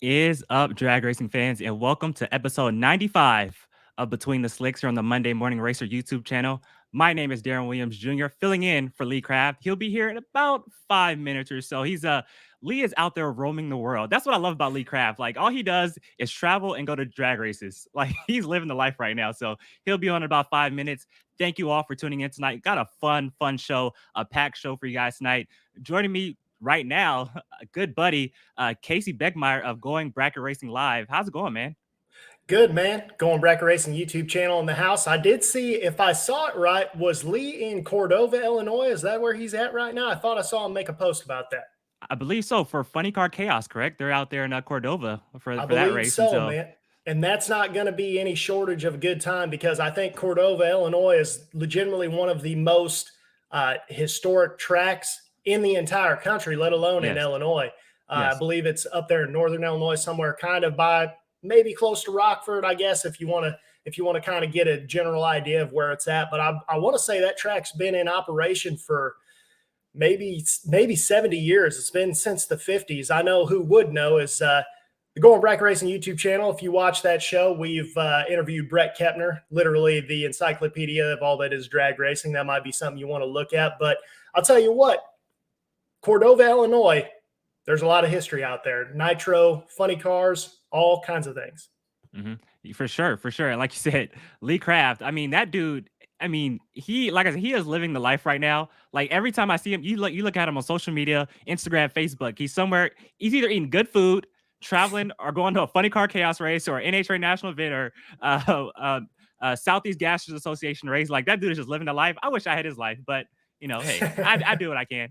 Is up, drag racing fans, and welcome to episode 95 of Between the Slicks here on the Monday Morning Racer YouTube channel. My name is Darren Williams Jr., filling in for Lee Craft. He'll be here in about 5 minutes or so. Lee is out there roaming the world. That's what I love about Lee Craft. Like, all he does is travel and go to drag races. Like, he's living the life right now. So he'll be on in about 5 minutes. Thank you all for tuning in tonight. Got a fun show, a packed show for you guys tonight. Joining me right now, a good buddy, Casey Beckmeyer of Going Bracket Racing Live. How's it going, man? Good, man. Going Bracket Racing YouTube channel in the house. I did see, if I saw it right, was Lee in Cordova, Illinois? Is that where he's at right now? I thought I saw him make a post about that. I believe so, for Funny Car Chaos, correct? They're out there in Cordova for that race. So, man. And that's not going to be any shortage of a good time, because I think Cordova, Illinois is legitimately one of the most historic tracks in the entire country, let alone in Illinois. I believe it's up there in northern Illinois somewhere, kind of by maybe close to Rockford, I guess, if you want to kind of get a general idea of where it's at. But I want to say that track's been in operation for maybe 70 years. It's been since the 50s. I know who would know is the Going Bracket Racing YouTube channel. If you watch that show, we've interviewed Brett Kepner, literally the encyclopedia of all that is drag racing. That might be something you want to look at. But I'll tell you what, Cordova, Illinois, there's a lot of history out there. Nitro, funny cars, all kinds of things. Mm-hmm. For sure. And like you said, Lee Craft, I mean, that dude, I mean, he is living the life right now. Like, every time I see him, you look at him on social media, Instagram, Facebook, he's either eating good food, traveling, or going to a Funny Car Chaos race or NHRA National event or Southeast Gasters Association race. Like, that dude is just living the life. I wish I had his life, but you know, hey, I do what I can.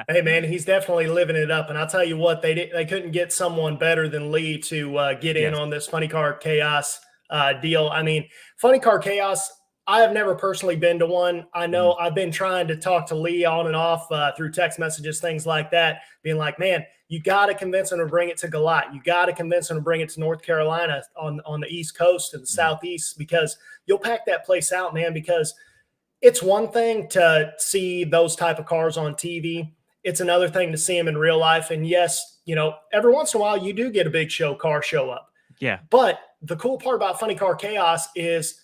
Hey, man, he's definitely living it up. And I'll tell you what, they couldn't get someone better than Lee to get in on this Funny Car Chaos deal. I mean, Funny Car Chaos, I have never personally been to one. I know I've been trying to talk to Lee on and off through text messages, things like that, being like, man, you got to convince him to bring it to Goliath. You got to convince him to bring it to North Carolina on the East Coast and the Southeast, because you'll pack that place out, man, because it's one thing to see those type of cars on TV. It's another thing to see them in real life. And yes, you know, every once in a while you do get a big car show up. Yeah. But the cool part about Funny Car Chaos is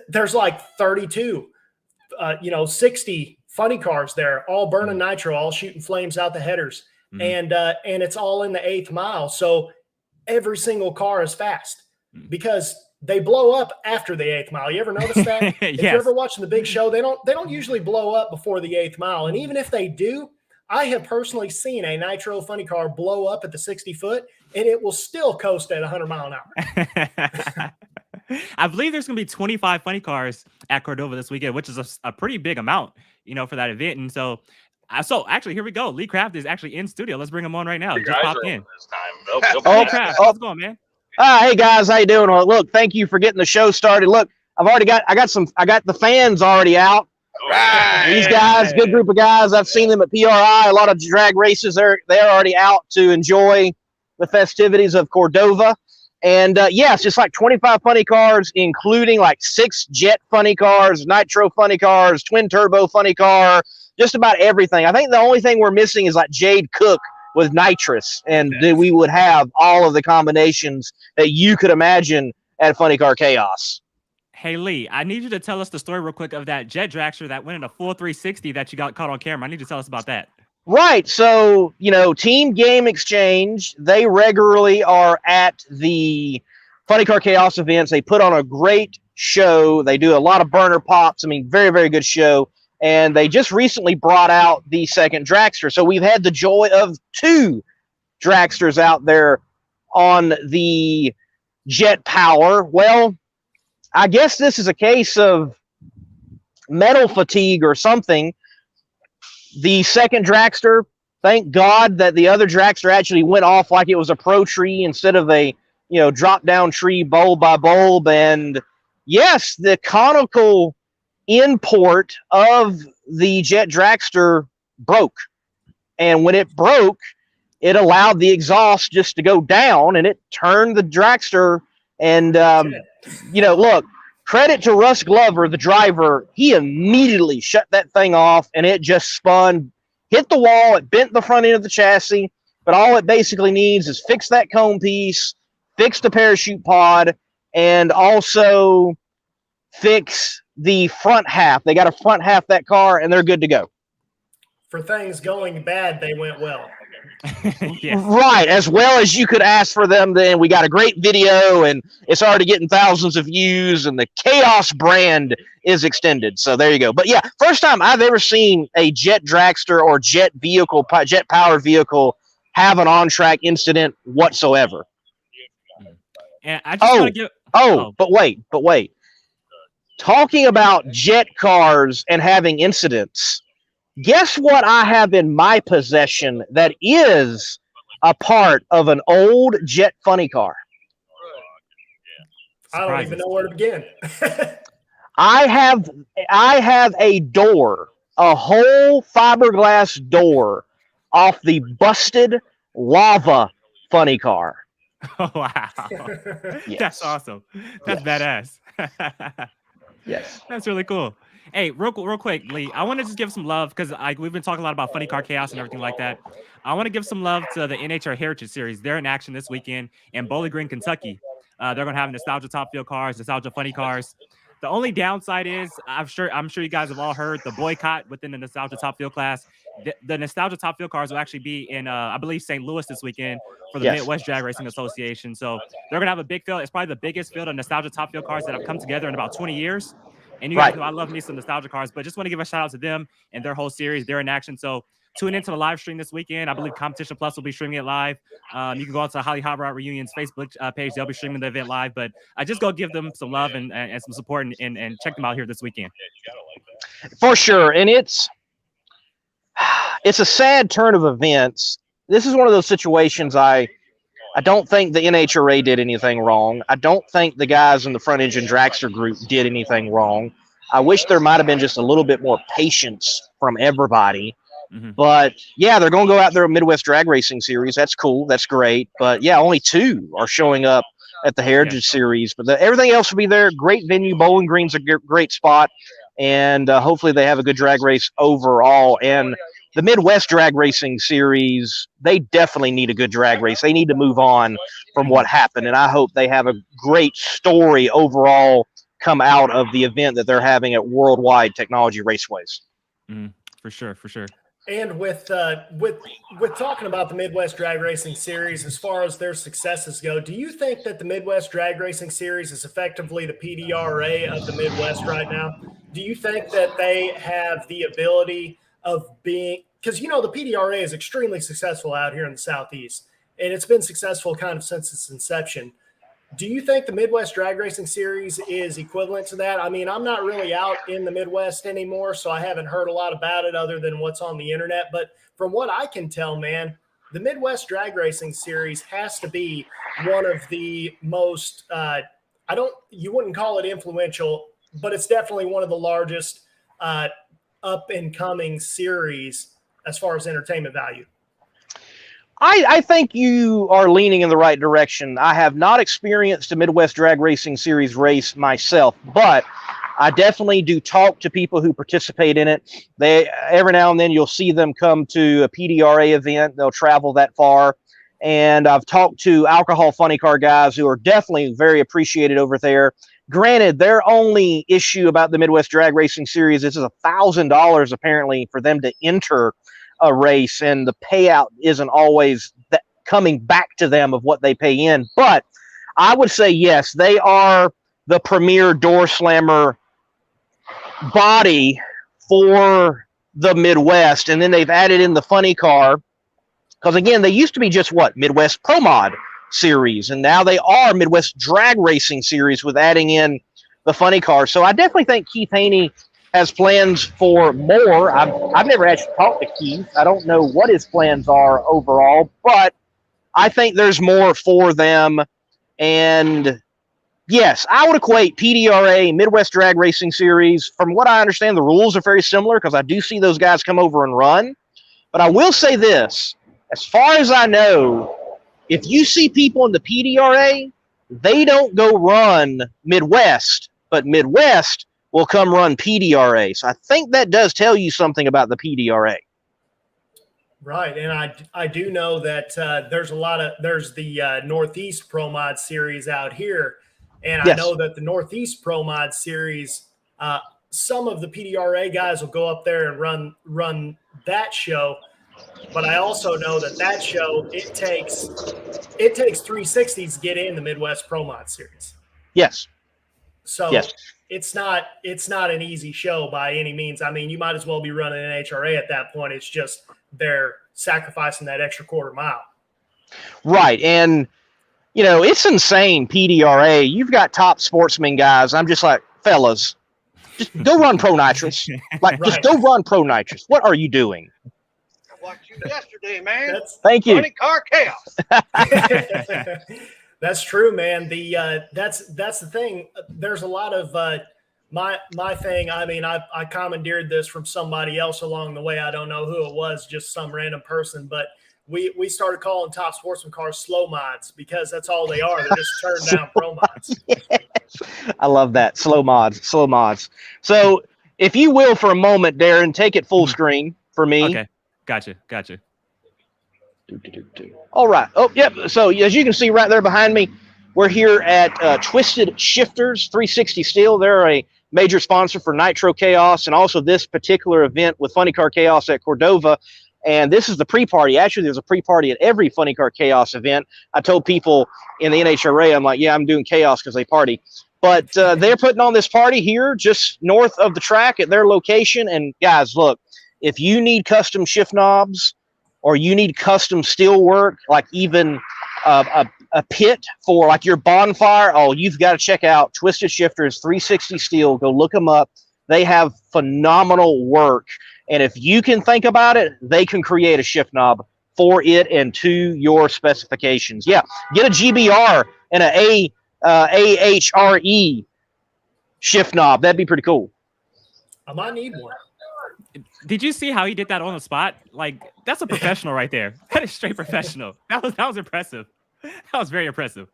there's like 32, 60 funny cars there, all burning nitro, all shooting flames out the headers. And it's all in the 8th mile. So every single car is fast because they blow up after the 8th mile. You ever notice that? Yes. If you're ever watching the big show, they don't usually blow up before the 8th mile. And even if they do, I have personally seen a nitro funny car blow up at the 60 foot, and it will still coast at 100 mile an hour. I believe there's going to be 25 funny cars at Cordova this weekend, which is a pretty big amount, for that event. And so actually, here we go. Lee Craft is actually in studio. Let's bring him on right now. He just popped in. Lee Craft, how's it going, man? Hey guys, how you doing? Well, look, thank you for getting the show started. Look, I got the fans already out. Right. These guys, good group of guys. I've seen them at PRI. A lot of drag races. They're already out to enjoy the festivities of Cordova. And it's just like 25 funny cars, including like 6 jet funny cars, nitro funny cars, twin turbo funny car, just about everything. I think the only thing we're missing is like Jade Cook with nitrous, and we would have all of the combinations that you could imagine at Funny Car Chaos. Hey, Lee, I need you to tell us the story real quick of that jet dragster that went in a full 360 that you got caught on camera. I need you to tell us about that. Right. So, Team Game Exchange, they regularly are at the Funny Car Chaos events. They put on a great show. They do a lot of burner pops. I mean, very, very good show. And they just recently brought out the second dragster. So we've had the joy of 2 dragsters out there on the Jet Power. Well, I guess this is a case of metal fatigue or something. The second dragster, thank God that the other dragster actually went off like it was a pro tree instead of a, drop down tree bulb by bulb. And yes, the conical import of the jet dragster broke, and when it broke, it allowed the exhaust just to go down, and it turned the dragster. And look, credit to Russ Glover, the driver. He immediately shut that thing off, and it just spun, hit the wall, it bent the front end of the chassis, but all it basically needs is fix that cone piece, fix the parachute pod, and also fix the front half. They got to front half that car, and they're good to go. For things going bad, they went well. Yes. Right, as well as you could ask for them. Then we got a great video, and it's already getting thousands of views, and the Chaos brand is extended. So there you go. But yeah, first time I've ever seen a jet dragster or jet powered vehicle have an on-track incident whatsoever. And I just want to give. But wait. Talking about jet cars and having incidents, guess what I have in my possession that is a part of an old jet funny car? I don't even know where to begin. I have a door, a whole fiberglass door off the busted lava funny car. Oh, wow. Yes. That's awesome. That's badass. Yes. That's really cool. Hey, real quick, Lee, I want to just give some love because we've been talking a lot about Funny Car Chaos and everything like that. I want to give some love to the NHR Heritage Series. They're in action this weekend in Bowling Green, Kentucky. They're going to have nostalgia top fuel cars, nostalgia funny cars. The only downside is I'm sure you guys have all heard the boycott within the nostalgia top fuel class. The nostalgia top fuel cars will actually be in, I believe, St. Louis this weekend for the Midwest Drag Racing Association. So they're going to have a big field. It's probably the biggest field of nostalgia top fuel cars that have come together in about 20 years. And you guys know I love me some nostalgia cars, but just want to give a shout out to them and their whole series. They're in action. So tune into the live stream this weekend. I believe Competition Plus will be streaming it live. You can go out to Holly Hot Rod Reunion's Facebook page. They'll be streaming the event live. But I just go give them some love and some support and check them out here this weekend. For sure. And it's a sad turn of events. This is one of those situations I don't think the NHRA did anything wrong. I don't think the guys in the Front Engine Dragster group did anything wrong. I wish there might have been just a little bit more patience from everybody. Mm-hmm. But, yeah, they're going to go out there at Midwest Drag Racing Series. That's cool. That's great. But, yeah, only 2 are showing up at the Heritage Series. But everything else will be there. Great venue. Bowling Green's a great spot. And hopefully they have a good drag race overall. And the Midwest Drag Racing Series, they definitely need a good drag race. They need to move on from what happened. And I hope they have a great story overall come out of the event that they're having at Worldwide Technology Raceways. For sure. And with talking about the Midwest Drag Racing Series, as far as their successes go, do you think that the Midwest Drag Racing Series is effectively the PDRA of the Midwest right now? Do you think that they have the ability of being – because, the PDRA is extremely successful out here in the Southeast, and it's been successful kind of since its inception. Do you think the Midwest Drag Racing Series is equivalent to that? I mean, I'm not really out in the Midwest anymore, so I haven't heard a lot about it other than what's on the internet. But from what I can tell, man, the Midwest Drag Racing Series has to be one of the most you wouldn't call it influential, but it's definitely one of the largest up-and-coming series as far as entertainment value. I think you are leaning in the right direction. I have not experienced a Midwest Drag Racing Series race myself, but I definitely do talk to people who participate in it. They every now and then you'll see them come to a PDRA event. They'll travel that far. And I've talked to alcohol funny car guys who are definitely very appreciated over there. Granted, their only issue about the Midwest Drag Racing Series is $1,000 apparently for them to enter a race, and the payout isn't always coming back to them of what they pay in. But I would say, yes, they are the premier door slammer body for the Midwest. And then they've added in the funny car, because, again, they used to be just Midwest Pro Mod Series, and now they are Midwest Drag Racing Series with adding in the funny car. So I definitely think Keith Haney has plans for more. I've never actually talked to Keith. I don't know what his plans are overall, but I think there's more for them. And yes, I would equate PDRA, Midwest Drag Racing Series. From what I understand, the rules are very similar because I do see those guys come over and run. But I will say this, as far as I know, if you see people in the PDRA, they don't go run Midwest, but Midwest will come run PDRA. So I think that does tell you something about the PDRA. Right, and I do know that there's the Northeast Pro Mod series out here, and I Yes. know that the Northeast Pro Mod series, some of the PDRA guys will go up there and run that show, but I also know that show it takes 360s to get in the Midwest Pro Mod series. Yes. So yes. It's not an easy show by any means. I mean, you might as well be running an HRA at that point. It's just they're sacrificing that extra quarter mile. Right. And, it's insane, PDRA. You've got top sportsman guys. I'm just like, fellas, just go run Pro Nitrous. Just go run Pro Nitrous. What are you doing? I watched you yesterday, man. Thank you. Funny Car Chaos. That's true, man. That's the thing. There's a lot of my thing. I mean, I commandeered this from somebody else along the way. I don't know who it was, just some random person. But we started calling top sportsman cars slow mods because that's all they are. They're just turned down pro mods. Yes. I love that. Slow mods. So, if you will, for a moment, Darren, take it full screen for me. Okay, gotcha. All right. Oh, yep. So as you can see right there behind me, we're here at Twisted Shifters 360 Steel. They're a major sponsor for Nitro Chaos and also this particular event with Funny Car Chaos at Cordova. And this is the pre-party. Actually, there's a pre-party at every Funny Car Chaos event. I told people in the NHRA, I'm like, yeah, I'm doing Chaos because they party. But they're putting on this party here just north of the track at their location. And guys, look, if you need custom shift knobs, or you need custom steel work, like even a pit for like your bonfire, you've got to check out Twisted Shifters 360 Steel. Go look them up. They have phenomenal work. And if you can think about it, they can create a shift knob for it and to your specifications. Yeah, get a GBR and a AHRE shift knob. That'd be pretty cool. I might need one. Did you see how he did that on the spot? Like, that's a professional right there. That is straight professional. That was impressive. That was very impressive.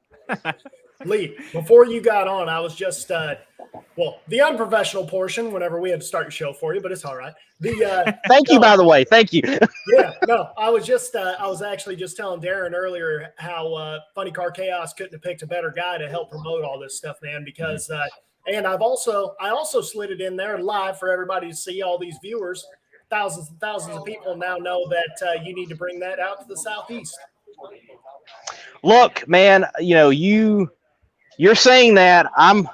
Lee, before you got on, I was just the unprofessional portion whenever we had to start your show for you, but it's all right. Thank you, by the way. Thank you. Yeah, no, I was actually just telling Darren earlier how Funny Car Chaos couldn't have picked a better guy to help promote all this stuff, man, because and I also slid it in there live for everybody to see. All these viewers, thousands and thousands of people now know that you need to bring that out to the Southeast. Look, man, you're saying that. I'm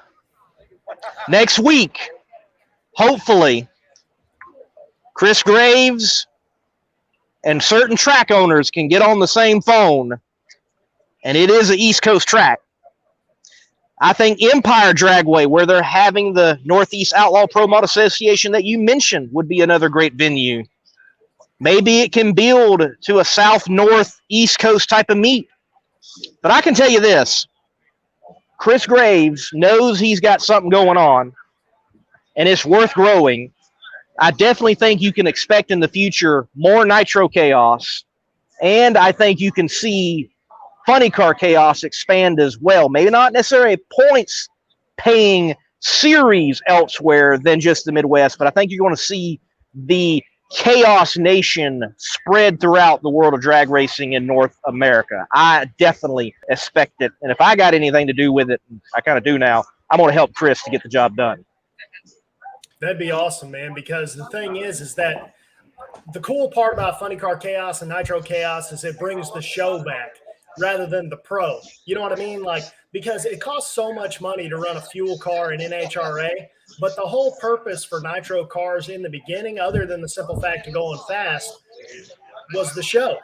next week, hopefully, Chris Graves and certain track owners can get on the same phone, and it is an East Coast track. I think Empire Dragway, where they're having the Northeast Outlaw Pro Mod Association that you mentioned, would be another great venue. Maybe it can build to a South-North East Coast type of meet. But I can tell you this. Chris Graves knows he's got something going on, and it's worth growing. I definitely think you can expect in the future more Nitro Chaos, and I think you can see Funny Car Chaos expand as well. Maybe not necessarily a points-paying series elsewhere than just the Midwest, but I think you're going to see the Chaos Nation spread throughout the world of drag racing in North America. I definitely expect it, and if I got anything to do with it, I kind of do now, I'm going to help Chris to get the job done. That'd be awesome, man, because the thing is that the cool part about Funny Car Chaos and Nitro Chaos is it brings the show back rather than the pro. You know what I mean? Like, because it costs so much money to run a fuel car in NHRA, but the whole purpose for Nitro cars in the beginning, other than the simple fact of going fast, was the show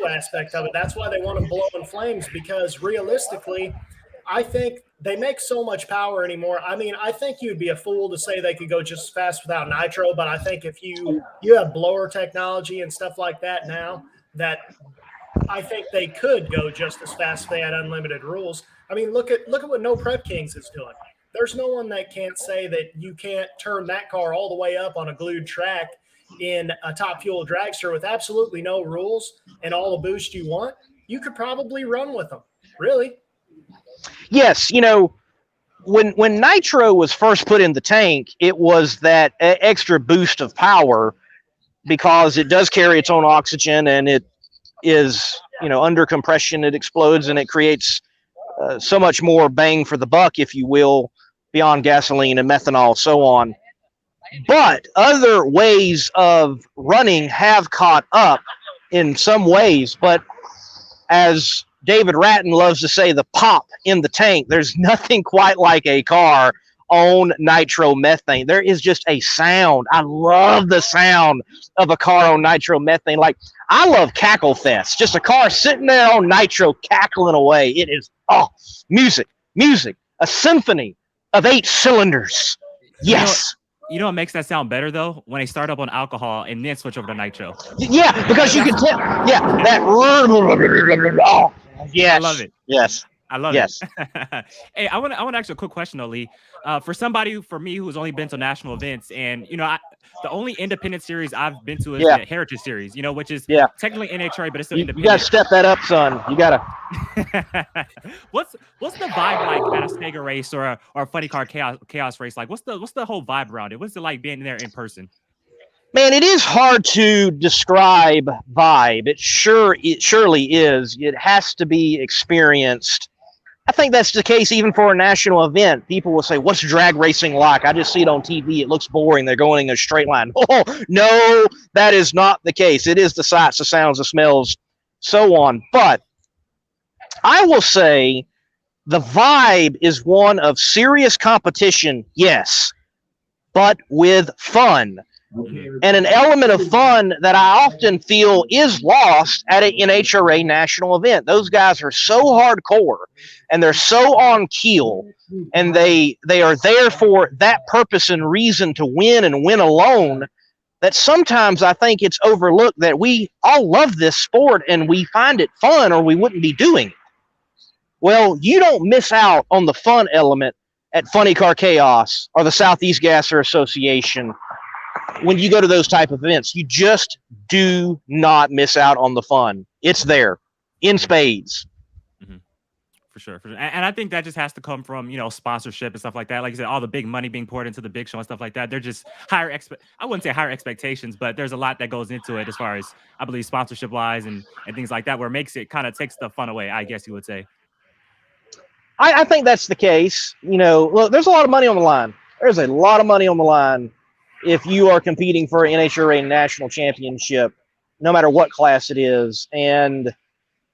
aspect of it. That's why they want them blowing flames, because realistically, I think they make so much power anymore. I mean, I think you'd be a fool to say they could go just as fast without Nitro, but I think if you have blower technology and stuff like that now, that I think they could go just as fast if they had unlimited rules. I mean, look at what No Prep Kings is doing. There's no one that can't say that you can't turn that car all the way up on a glued track in a top fuel dragster with absolutely no rules and all the boost you want. You could probably run with them, really. Yes, when Nitro was first put in the tank, it was that extra boost of power. because it does carry its own oxygen, and it is, under compression, it explodes, and it creates so much more bang for the buck, if you will, beyond gasoline and methanol, so on. But other ways of running have caught up in some ways. But as David Ratton loves to say, the pop in the tank, there's nothing quite like a car on nitromethane. There is just a sound. I love the sound of a car on nitromethane. Like, I love Cackle Fest. Just a car sitting there on nitro cackling away. It is, music, a symphony of 8 cylinders. Yes. You know what makes that sound better, though? When they start up on alcohol and then switch over to nitro. Yeah, because you can tell. Yeah, that. Oh, yes. I love it. Yes. I love it. Hey, I want to ask you a quick question, though, Lee. For me, who's only been to national events, and the only independent series I've been to is the Heritage Series, which is technically NHRA, but it's still independent. You gotta step that up, son. You gotta. What's the vibe like at a Stega race or a Funny Car chaos race? Like, what's the whole vibe around it? What's it like being there in person? Man, it is hard to describe vibe. It surely is. It has to be experienced. I think that's the case even for a national event. People will say, what's drag racing like? I just see it on TV. It looks boring. They're going in a straight line. Oh, no, that is not the case. It is the sights, the sounds, the smells, so on. But I will say the vibe is one of serious competition, yes, but with fun. And an element of fun that I often feel is lost at an NHRA national event. Those guys are so hardcore and they're so on keel, and they are there for that purpose and reason to win and win alone, that sometimes I think it's overlooked that we all love this sport and we find it fun or we wouldn't be doing it. Well, you don't miss out on the fun element at Funny Car Chaos or the Southeast Gasser Association. When you go to those type of events, you just do not miss out on the fun. It's there in spades. Mm-hmm. For sure. And I think that just has to come from, sponsorship and stuff like that. Like you said, all the big money being poured into the big show and stuff like that. They're just I wouldn't say higher expectations, but there's a lot that goes into it as far as, I believe, sponsorship wise and things like that, where it makes it kind of takes the fun away, I guess you would say. I think that's the case. Look, there's a lot of money on the line. There's a lot of money on the line if you are competing for an NHRA national championship, no matter what class it is. And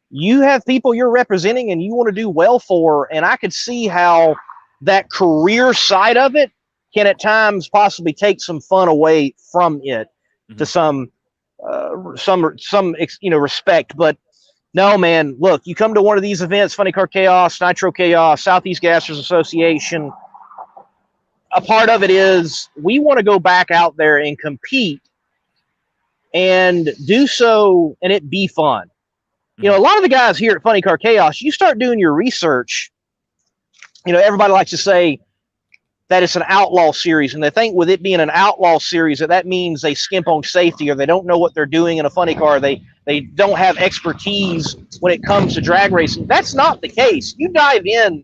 you have people you're representing and you want to do well for. And I could see how that career side of it can at times possibly take some fun away from it to some respect. But no, man, look, you come to one of these events, Funny Car Chaos, Nitro Chaos, Southeast Gassers Association. A part of it is we want to go back out there and compete and do so and it be fun. A lot of the guys here at Funny Car Chaos, you start doing your research, everybody likes to say that it's an outlaw series, and they think with it being an outlaw series that means they skimp on safety or they don't know what they're doing in a funny car. They don't have expertise when it comes to drag racing. That's not the case. You dive in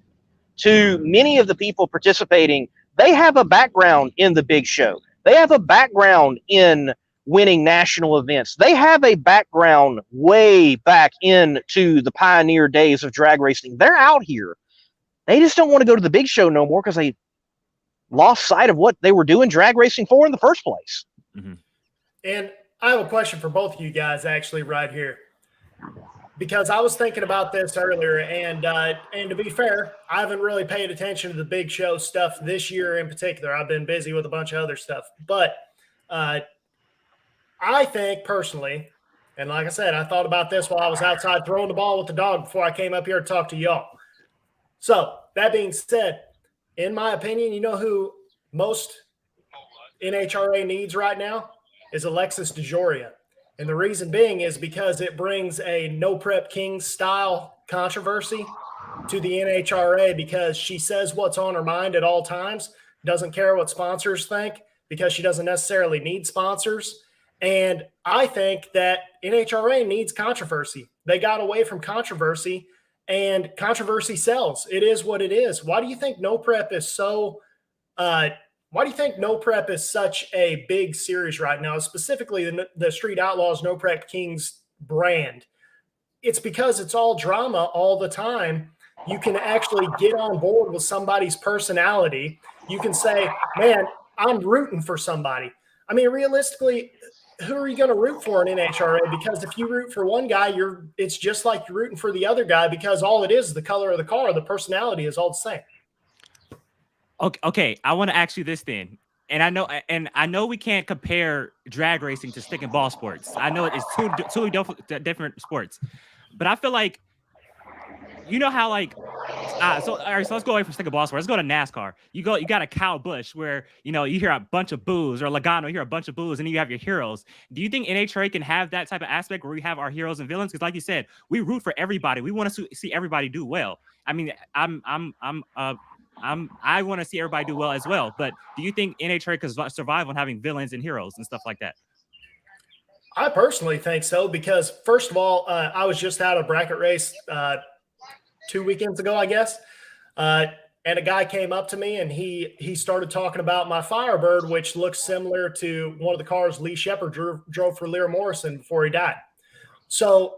to many of the people participating. They have a background in the big show. They have a background in winning national events. They have a background way back into the pioneer days of drag racing. They're out here. They just don't want to go to the big show no more because they lost sight of what they were doing drag racing for in the first place. Mm-hmm. And I have a question for both of you guys actually right here, because I was thinking about this earlier, and to be fair, I haven't really paid attention to the big show stuff this year in particular. I've been busy with a bunch of other stuff, but I think personally, and like I said, I thought about this while I was outside throwing the ball with the dog before I came up here to talk to y'all. So that being said, in my opinion, you know who most NHRA needs right now is Alexis DeJoria. And the reason being is because it brings a No Prep Kings style controversy to the NHRA, because she says what's on her mind at all times, doesn't care what sponsors think because she doesn't necessarily need sponsors. And I think that NHRA needs controversy. They got away from controversy, and controversy sells. It is what it is. Why do you think No Prep is so Why do you think No Prep is such a big series right now, specifically the Street Outlaws No Prep Kings brand? It's because it's all drama all the time. You can actually get on board with somebody's personality. You can say, man, I'm rooting for somebody. I mean, realistically, who are you going to root for in NHRA? Because if you root for one guy, it's just like you're rooting for the other guy, because all it is the color of the car, the personality is all the same. Okay, I want to ask you this then. And I know we can't compare drag racing to stick and ball sports. I know it's two different sports. But I feel like, you know how like, so let's go away from stick and ball sport. Let's go to NASCAR. You got a Kyle Busch where, you hear a bunch of boos, or Logano, you hear a bunch of boos, and then you have your heroes. Do you think NHRA can have that type of aspect where we have our heroes and villains? Because like you said, we root for everybody. We want to see everybody do well. I mean, I want to see everybody do well as well. But do you think NHRA could survive on having villains and heroes and stuff like that? I personally think so, because first of all, I was just out of bracket race 2 weekends ago, I guess. And a guy came up to me and he started talking about my Firebird, which looks similar to one of the cars Lee Shepard drove for Lear Morrison before he died. So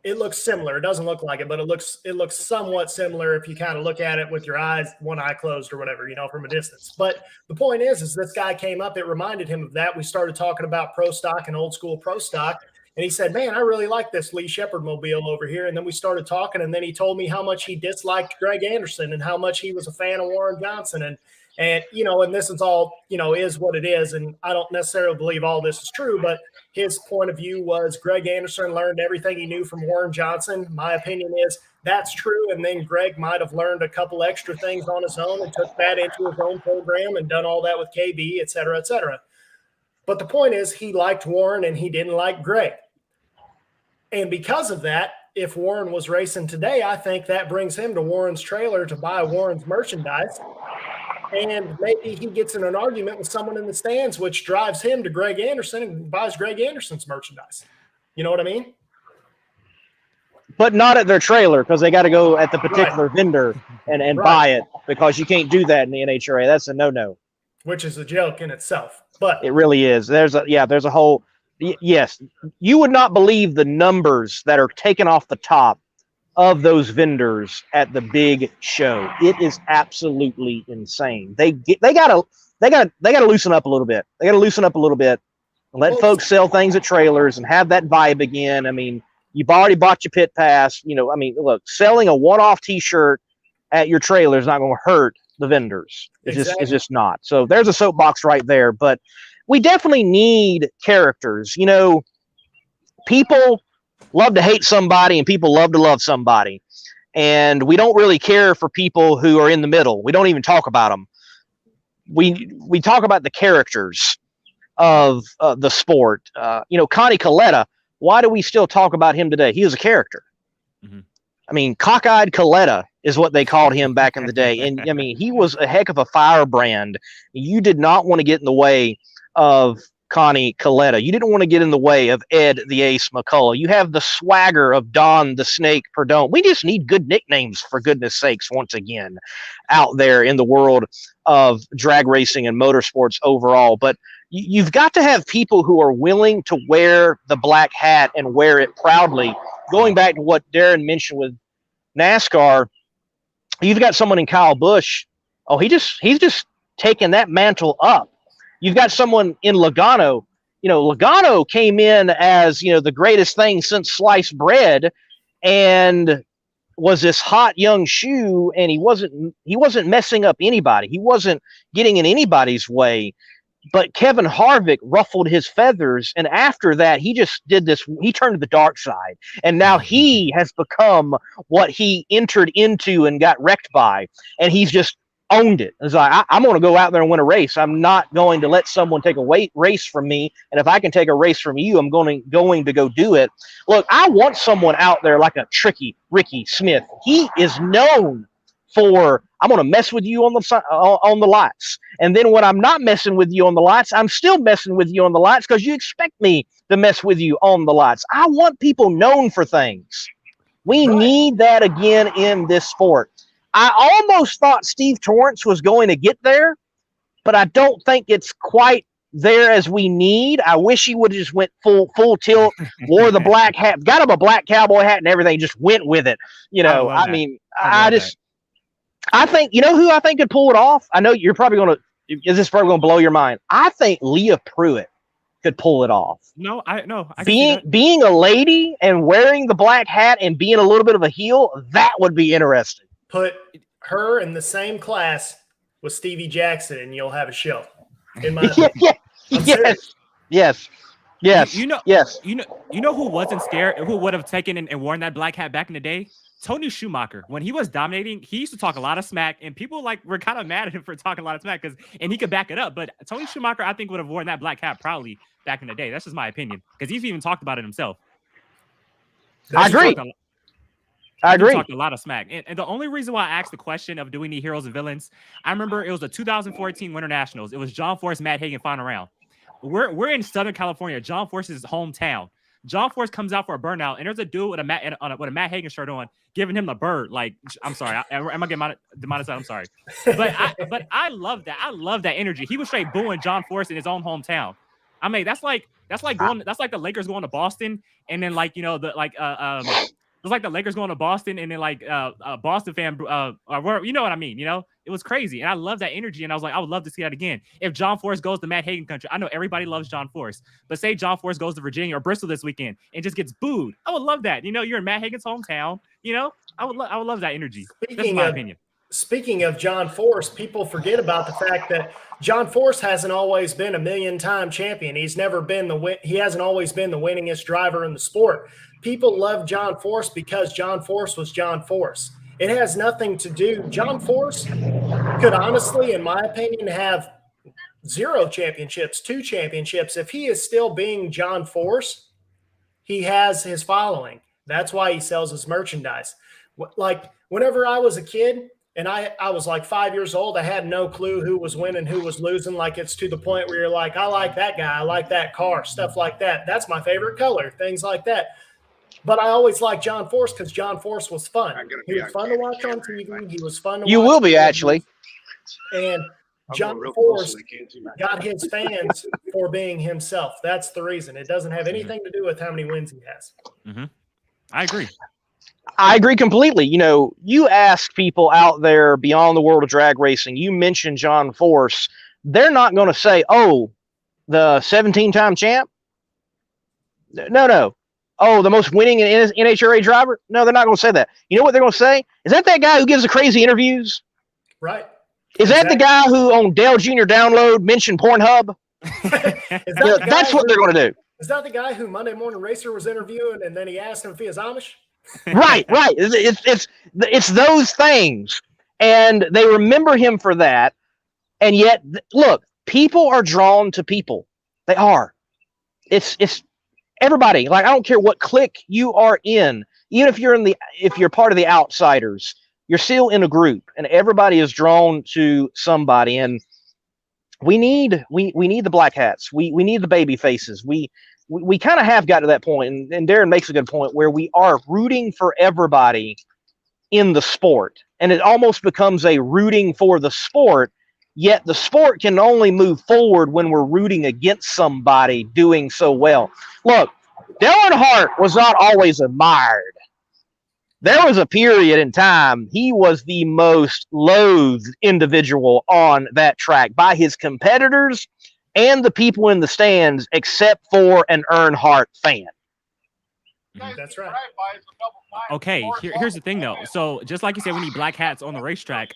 it looks similar. It doesn't look like it, but it looks somewhat similar if you kind of look at it with your eyes, one eye closed or whatever, from a distance. But the point is this guy came up, it reminded him of that. We started talking about pro stock and old school pro stock. And he said, man, I really like this Lee Shepard mobile over here. And then we started talking, and then he told me how much he disliked Greg Anderson and how much he was a fan of Warren Johnson. And this is all, is what it is. And I don't necessarily believe all this is true, but his point of view was Greg Anderson learned everything he knew from Warren Johnson. My opinion is that's true. And then Greg might have learned a couple extra things on his own and took that into his own program and done all that with KB, et cetera, et cetera. But the point is he liked Warren and he didn't like Greg. And because of that, if Warren was racing today, I think that brings him to Warren's trailer to buy Warren's merchandise. And maybe he gets in an argument with someone in the stands, which drives him to Greg Anderson and buys Greg Anderson's merchandise. You know what I mean? But not at their trailer, because they got to go at the particular vendor and buy it, because you can't do that in the NHRA. That's a no-no. Which is a joke in itself. But it really is. There's a whole yes. You would not believe the numbers that are taken off the top of those vendors at the big show. It is absolutely insane. They gotta loosen up a little bit. They gotta loosen up a little bit and let folks sell things at trailers and have that vibe again. I mean, you've already bought your pit pass. Look, selling a one-off T-shirt at your trailer is not going to hurt the vendors. It's just not. So there's a soapbox right there. But we definitely need characters. People love to hate somebody and people love to love somebody. And we don't really care for people who are in the middle. We don't even talk about them. We talk about the characters of the sport. Connie Coletta, why do we still talk about him today? He was a character. Mm-hmm. I mean, cockeyed Coletta is what they called him back in the day. And I mean, he was a heck of a firebrand. You did not want to get in the way of Connie Coletta. You didn't want to get in the way of Ed the Ace McCullough. You have the swagger of Don the Snake Perdone. We just need good nicknames, for goodness sakes, once again, out there in the world of drag racing and motorsports overall. But you've got to have people who are willing to wear the black hat and wear it proudly. Going back to what Darren mentioned with NASCAR, you've got someone in Kyle Busch. Oh, he's just taking that mantle up. You've got someone in Logano. Logano came in as, the greatest thing since sliced bread, and was this hot young shoe, and he wasn't messing up anybody. He wasn't getting in anybody's way. But Kevin Harvick ruffled his feathers, and after that, he just did this. He turned to the dark side, and now he has become what he entered into and got wrecked by, and he's just owned it. It's like, I'm going to go out there and win a race. I'm not going to let someone take a race from me, and if I can take a race from you, I'm going to go do it. Look, I want someone out there like a tricky Ricky Smith. He is known for, I'm going to mess with you on the lights. And then when I'm not messing with you on the lights, I'm still messing with you on the lights because you expect me to mess with you on the lights. I want people known for things. We need that again in this sport. I almost thought Steve Torrence was going to get there, but I don't think it's quite there as we need. I wish he would have just went full tilt, wore the black hat, got him a black cowboy hat and everything, just went with it. I mean, I think, you know who I think could pull it off? I know you're probably going to, is this probably going to blow your mind? I think Leah Pruitt could pull it off. Being a lady and wearing the black hat and being a little bit of a heel, that would be interesting. Put her in the same class with Stevie Jackson and you'll have a show. In my opinion. Yes. You know who wasn't scared, who would have taken and worn that black hat back in the day? Tony Schumacher. When he was dominating, he used to talk a lot of smack, and people were kind of mad at him for talking a lot of smack and he could back it up. But Tony Schumacher, I think, would have worn that black hat proudly back in the day. That's just my opinion, because he's even talked about it himself. I agree. He talked a lot of smack. And the only reason why I asked the question of do we need heroes and villains, I remember it was the 2014 Winter Nationals. It was John Force, Matt Hagan final round. We're in Southern California, John Force's hometown. John Force comes out for a burnout, and there's a dude with a Matt Hagan shirt on, giving him the bird. Like, I'm sorry, am I getting demonetized? I'm sorry, but I love that. I love that energy. He was straight booing John Force in his own hometown. I mean, that's like the Lakers going to Boston, and then it was like the Lakers going to Boston, and then a Boston fan, you know what I mean? It was crazy, and I love that energy. And I was like, I would love to see that again. If John Force goes to Matt Hagan country, I know everybody loves John Force, but say John Force goes to Virginia or Bristol this weekend and just gets booed, I would love that. You're in Matt Hagan's hometown. I would love that energy. That's my opinion. Speaking of John Force, people forget about the fact that John Force hasn't always been a million-time champion. He hasn't always been the winningest driver in the sport. People love John Force because John Force was John Force. It has nothing to do. John Force could honestly, in my opinion, have 0 championships, 2 championships. If he is still being John Force, he has his following. That's why he sells his merchandise. Like, whenever I was a kid and I was like 5 years old, I had no clue who was winning, who was losing. Like, it's to the point where you're like, I like that guy, I like that car, stuff like that. That's my favorite color, things like that. But I always liked John Force because John Force was fun. He was fun to watch on TV. He was fun to watch. You will be, actually. And John Force got his fans for being himself. That's the reason. It doesn't have anything to do with how many wins he has. Mm-hmm. I agree. I agree completely. You ask people out there beyond the world of drag racing, you mention John Force, they're not going to say, oh, the 17-time champ? No. Oh, the most winning NHRA driver? No, they're not going to say that. You know what they're going to say? Is that guy who gives the crazy interviews? Right. Is that the guy who on Dale Jr. Download mentioned Pornhub? That's what they're going to do. Is that the guy who Monday Morning Racer was interviewing and then he asked him if he is Amish? Right. It's those things. And they remember him for that. And yet, look, people are drawn to people. They are. It's everybody. Like, I don't care what clique you are in, even if you're part of the outsiders, you're still in a group, and everybody is drawn to somebody. And we need the black hats. We need the baby faces. We kind of have got to that point, and Darren makes a good point, where we are rooting for everybody in the sport, and it almost becomes a rooting for the sport. Yet the sport can only move forward when we're rooting against somebody doing so well. Look, Dale Earnhardt was not always admired. There was a period in time he was the most loathed individual on that track by his competitors and the people in the stands, except for an Earnhardt fan. That's right. Okay, here's the thing, though. So just like you said, we need black hats on the racetrack.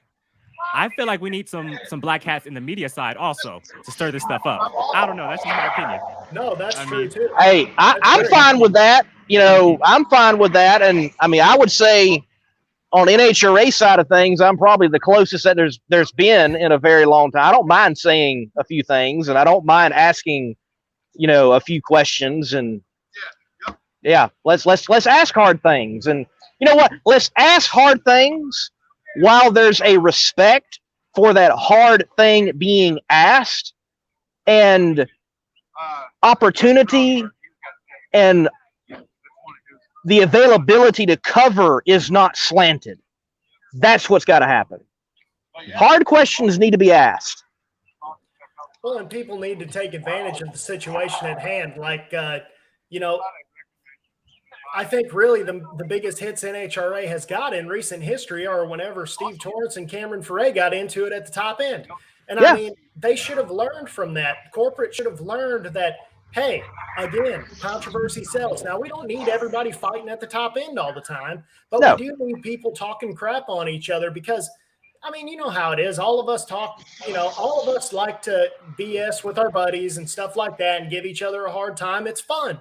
I feel like we need some black hats in the media side also to stir this stuff up. I don't know. That's just my opinion. No, that's true too. Hey, I'm fine with that. I'm fine with that. And I mean, I would say on NHRA side of things, I'm probably the closest that there's been in a very long time. I don't mind saying a few things, and I don't mind asking, a few questions. And yeah, let's ask hard things. And you know what? Let's ask hard things while there's a respect for that hard thing being asked, and opportunity and the availability to cover is not slanted. That's what's got to happen. Hard questions need to be asked. Well, and people need to take advantage of the situation at hand. Like, I think really the biggest hits NHRA has got in recent history are whenever Steve Torrence and Cameron Foray got into it at the top end. And I mean, they should have learned from that. Corporate should have learned that, hey, again, controversy sells. Now, we don't need everybody fighting at the top end all the time, but we do need people talking crap on each other because, I mean, you know how it is. All of us talk, all of us like to BS with our buddies and stuff like that and give each other a hard time. It's fun,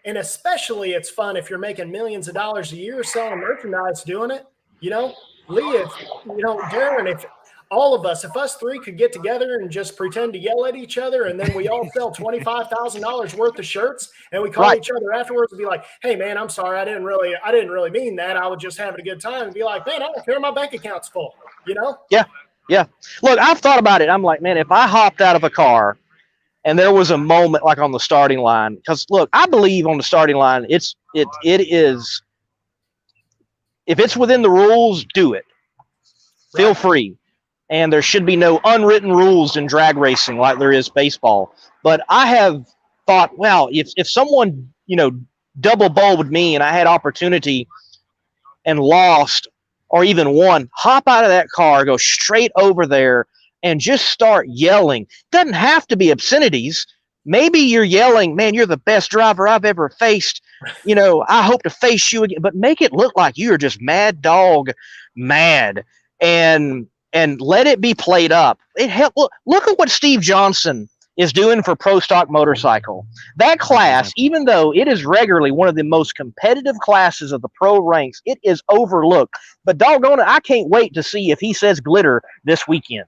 and especially it's fun if you're making millions of dollars a year selling merchandise doing it. Lee, Darren, if all of us, if us three could get together and just pretend to yell at each other and then we all sell $25,000 worth of shirts and we call each other afterwards and be like, hey, man, I'm sorry. I didn't really mean that. I was just having a good time and be like, man, I don't care. My bank account's full, Yeah. Yeah. Look, I've thought about it. I'm like, man, if I hopped out of a car and there was a moment like on the starting line, because look, I believe on the starting line, it is, if it's within the rules, do it. Feel free. And there should be no unwritten rules in drag racing like there is baseball. But I have thought, well, if someone, double bulbed me and I had opportunity and lost or even won, hop out of that car, go straight over there and just start yelling. Doesn't have to be obscenities. Maybe you're yelling, man, you're the best driver I've ever faced. I hope to face you again. But make it look like you're just mad dog mad. And let it be played up. Look at what Steve Johnson is doing for Pro Stock Motorcycle. That class, even though it is regularly one of the most competitive classes of the pro ranks, it is overlooked. But doggone it, I can't wait to see if he says glitter this weekend.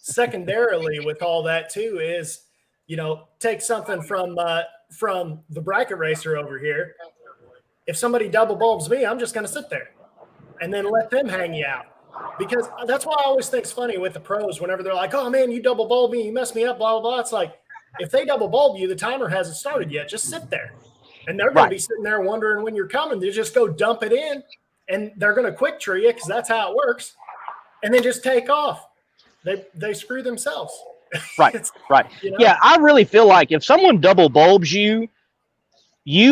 Secondarily, with all that too, is take something from the bracket racer over here. If somebody double bulbs me, I'm just going to sit there and then let them hang you out. Because that's why I always think it's funny with the pros whenever they're like, oh, man, you double bulb me, you messed me up, blah, blah, blah. It's like, if they double bulb you, the timer hasn't started yet. Just sit there. And they're going to be sitting there wondering when you're coming. They just go dump it in, and they're going to quick tree you because that's how it works, and then just take off. They screw themselves. Right. Yeah, I really feel like if someone double bulbs you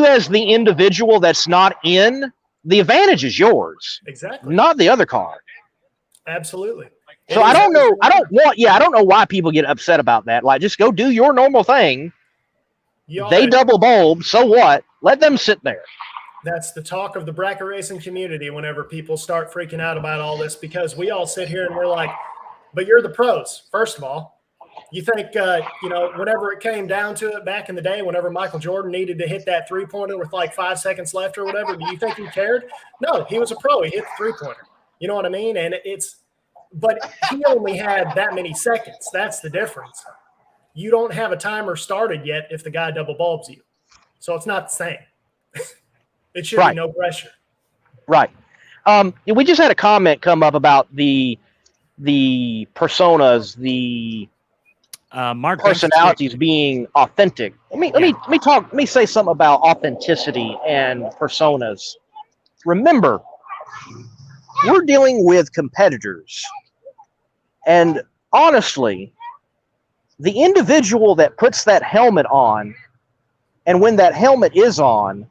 as the individual that's not in, the advantage is yours. Exactly. Not the other car. Absolutely. So I don't know why people get upset about that. Like, just go do your normal thing. They double bulb, so what? Let them sit there. That's the talk of the bracket racing community whenever people start freaking out about all this, because we all sit here and we're like, but you're the pros, first of all. You think, whenever it came down to it back in the day, whenever Michael Jordan needed to hit that three-pointer with like 5 seconds left or whatever, do you think he cared? No, he was a pro. He hit the three-pointer. You know what I mean? And but he only had that many seconds. That's the difference. You don't have a timer started yet if the guy double bulbs you. So it's not the same. It should be no pressure. Right. We just had a comment come up about the personas, the Mark personalities being authentic. Let me say something about authenticity and personas. Remember, we're dealing with competitors, and honestly, the individual that puts that helmet on, and when that helmet is on,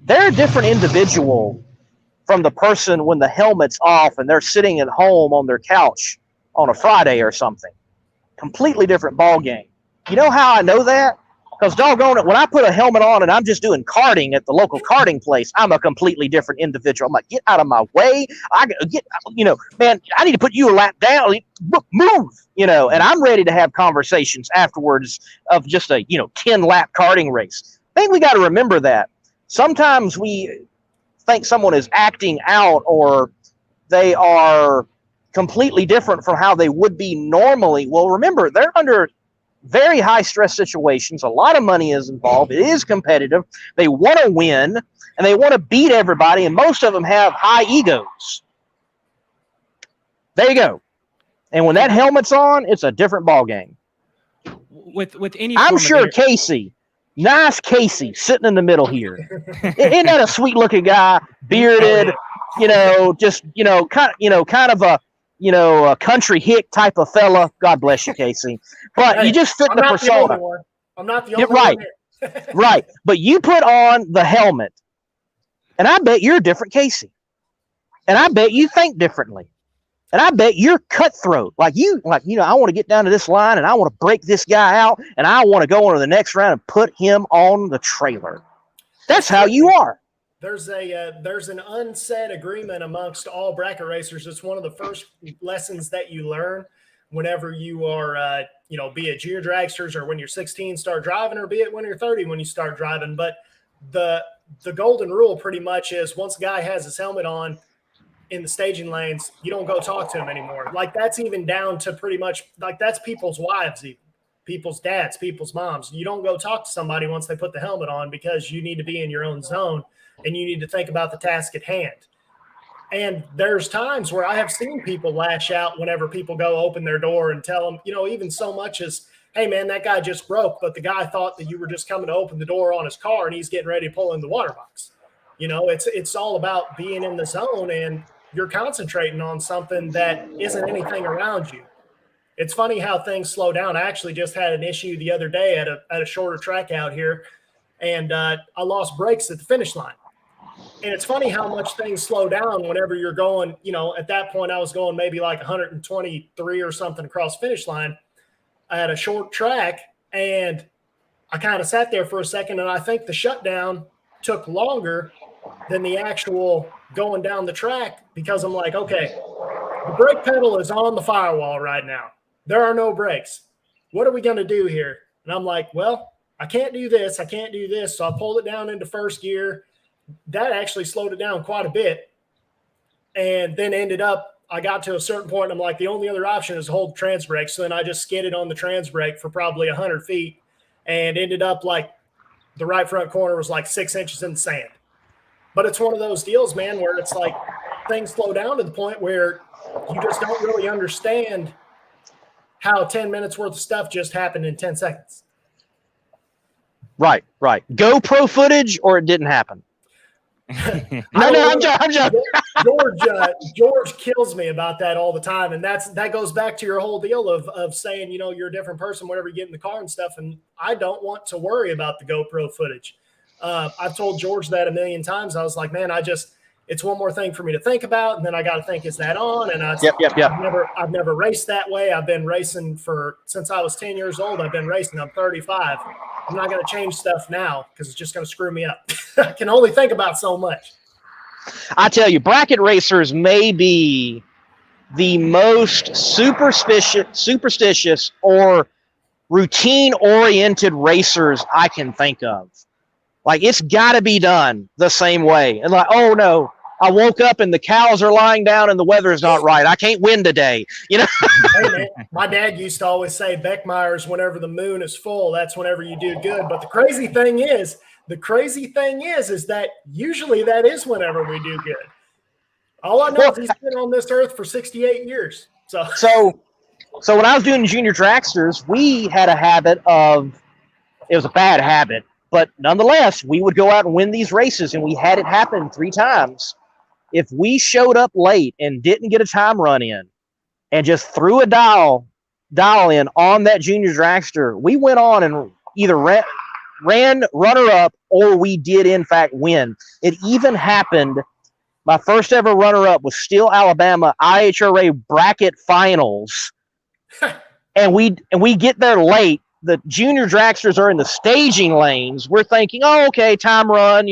they're a different individual from the person when the helmet's off and they're sitting at home on their couch on a Friday or something. Completely different ball game. You know how I know that? Because doggone it, when I put a helmet on and I'm just doing karting at the local karting place, I'm a completely different individual. I'm like, get out of my way. Man, I need to put you a lap down. Move, and I'm ready to have conversations afterwards of just a, 10-lap karting race. I think we got to remember that. Sometimes we think someone is acting out or they are completely different from how they would be normally. Well, remember, they're under very high stress situations. A lot of money is involved. It is competitive. They want to win and they want to beat everybody. And most of them have high egos. There you go. And when that helmet's on, it's a different ball game. With any, I'm sure Casey, nice Casey, sitting in the middle here. Isn't that a sweet looking guy, bearded, kind of a a country hick type of fella. God bless you, Casey. But Hey, you just fit I'm the not the only persona. one. I'm not the Yeah, only right. one here. Right. But you put on the helmet, and I bet you're a different Casey. And I bet you think differently. And I bet you're cutthroat. I want to get down to this line and I want to break this guy out and I want to go on to the next round and put him on the trailer. That's how you are. There's an unsaid agreement amongst all bracket racers. It's one of the first lessons that you learn whenever you are, be it junior dragsters or when you're 16 start driving, or be it when you're 30 when you start driving. But the golden rule pretty much is once a guy has his helmet on in the staging lanes, you don't go talk to him anymore. Like that's even down to pretty much like that's people's wives, even people's dads, people's moms. You don't go talk to somebody once they put the helmet on because you need to be in your own zone and you need to think about the task at hand. And there's times where I have seen people lash out whenever people go open their door and tell them, even so much as, hey man, that guy just broke, but the guy thought that you were just coming to open the door on his car and he's getting ready to pull in the water box. It's all about being in the zone and you're concentrating on something that isn't anything around you. It's funny how things slow down. I actually just had an issue the other day at a shorter track out here, and I lost brakes at the finish line. And it's funny how much things slow down whenever you're going, at that point I was going maybe like 123 or something across finish line at a short track. And I kind of sat there for a second, and I think the shutdown took longer than the actual going down the track because I'm like, okay, the brake pedal is on the firewall right now. There are no brakes. What are we going to do here? And I'm like, well, I can't do this. I can't do this. So I pulled it down into first gear. That actually slowed it down quite a bit. And then I got to a certain point. And I'm like, the only other option is hold trans brake. So then I just skidded on the trans brake for probably 100 feet and ended up like the right front corner was like 6 inches in the sand. But it's one of those deals, man, where it's like things slow down to the point where you just don't really understand how 10 minutes worth of stuff just happened in 10 seconds. Right. GoPro footage or it didn't happen. I'm joking. George kills me about that all the time. And that goes back to your whole deal of saying, you're a different person whenever you get in the car and stuff. And I don't want to worry about the GoPro footage. I've told George that a million times. I was like, man, it's one more thing for me to think about. And then I got to think, is that on? And I've never raced that way. I've been racing since I was 10 years old. I've been racing. I'm 35. I'm not going to change stuff now because it's just going to screw me up. I can only think about so much. I tell you, bracket racers may be the most superstitious or routine-oriented racers I can think of. Like, it's got to be done the same way. And like, oh, no, I woke up and the cows are lying down and the weather's not right. I can't win today. Hey, man, my dad used to always say, Beckmeyer's, whenever the moon is full, that's whenever you do good. But the crazy thing is that usually that is whenever we do good. All I know is he's been on this earth for 68 years. So when I was doing junior dragsters, we had a habit of, it was a bad habit, but nonetheless, we would go out and win these races, and we had it happen 3 times. If we showed up late and didn't get a time run in and just threw a dial in on that junior dragster, we went on and either ran runner-up or we did, in fact, win. It even happened, my first ever runner-up was still Alabama IHRA bracket finals, and we get there late. The junior dragsters are in the staging lanes. We're thinking, oh, okay, time run,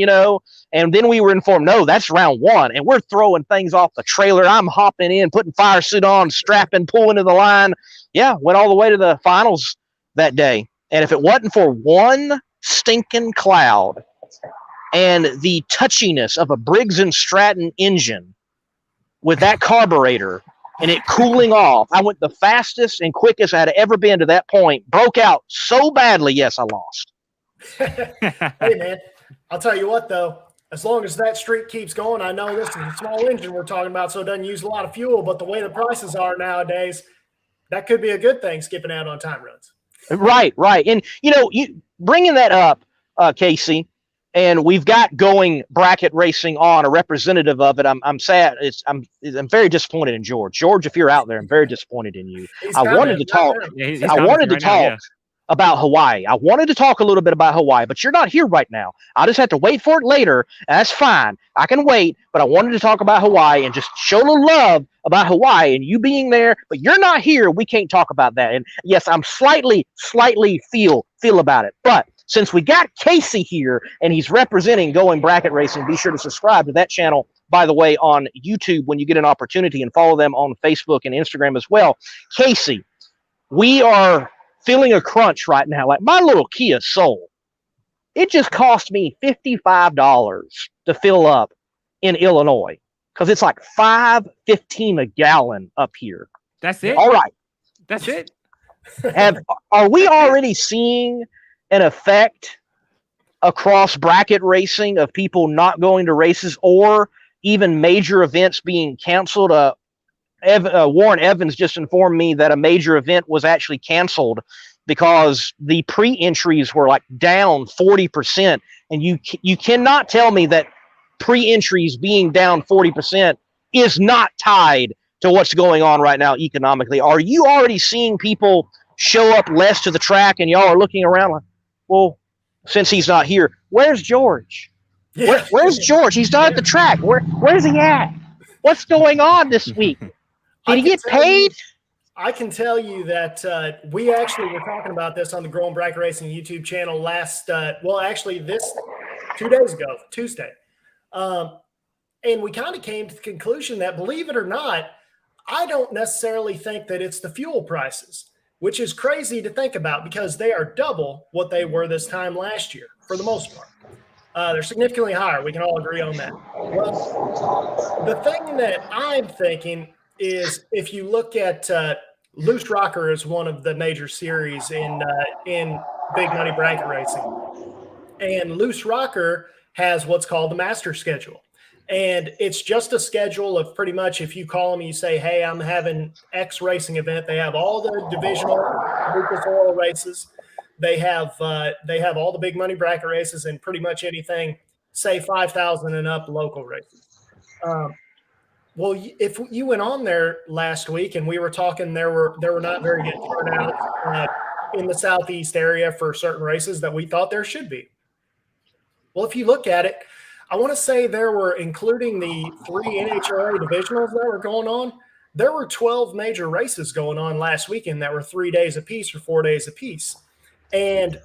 and then we were informed, no, that's round 1, and we're throwing things off the trailer. I'm hopping in, putting fire suit on, strapping, pulling to the line. Yeah, went all the way to the finals that day. And if it wasn't for one stinking cloud and the touchiness of a Briggs & Stratton engine with that carburetor and it cooling off, I went the fastest and quickest I had ever been to that point, broke out so badly, yes, I lost. Hey, man, I'll tell you what, though. As long as that streak keeps going, I know this is a small engine we're talking about, so it doesn't use a lot of fuel, but the way the prices are nowadays, that could be a good thing, skipping out on time runs. Right. And, you bringing that up, Casey, and we've got Going Bracket Racing on, a representative of it. I'm sad. I'm very disappointed in George. George, if you're out there, I'm very disappointed in you. He's I coming. wanted to talk. Yeah, he's I wanted to commenting right now, talk about Hawaii. I wanted to talk a little bit about Hawaii, but you're not here right now. I just have to wait for it later. And that's fine. I can wait, but I wanted to talk about Hawaii and just show a little love about Hawaii and you being there, but you're not here. We can't talk about that. And yes, I'm slightly feel about it. But since we got Casey here and he's representing Going Bracket Racing, be sure to subscribe to that channel, by the way, on YouTube when you get an opportunity, and follow them on Facebook and Instagram as well. Casey, we are feeling a crunch right now. Like my little Kia Soul, it just cost me $55 to fill up in Illinois because it's like $5.15 a gallon up here. That's it. All right. That's it. Are we already seeing an effect across bracket racing of people not going to races or even major events being canceled? Warren Evans just informed me that a major event was actually canceled because the pre-entries were like down 40%. And you cannot tell me that pre-entries being down 40% is not tied to what's going on right now economically. Are you already seeing people show up less to the track and y'all are looking around like, well, since he's not here, where's George? Yeah. Where's George? He's not at the track. Where's he at? What's going on this week? Did he get paid? I can tell you that we actually were talking about this on the Going Bracket Racing YouTube channel this 2 days ago, Tuesday. And we kind of came to the conclusion that, believe it or not, I don't necessarily think that it's the fuel prices, which is crazy to think about because they are double what they were this time last year for the most part. They're significantly higher. We can all agree on that. Well, the thing that I'm thinking is if you look at Loose Rocker is one of the major series in big money bracket racing. And Loose Rocker has what's called the master schedule. And it's just a schedule of pretty much if you call them, you say, hey, I'm having X racing event. They have all the divisional Lucas Oil races. They have all the big money bracket races and pretty much anything, say 5,000 and up local races. Well, if you went on there last week and we were talking, there were not very good turnouts in the Southeast area for certain races that we thought there should be. Well, if you look at it, I want to say there were, including the 3 NHRA divisionals that were going on, there were 12 major races going on last weekend that were 3 days apiece or 4 days apiece. And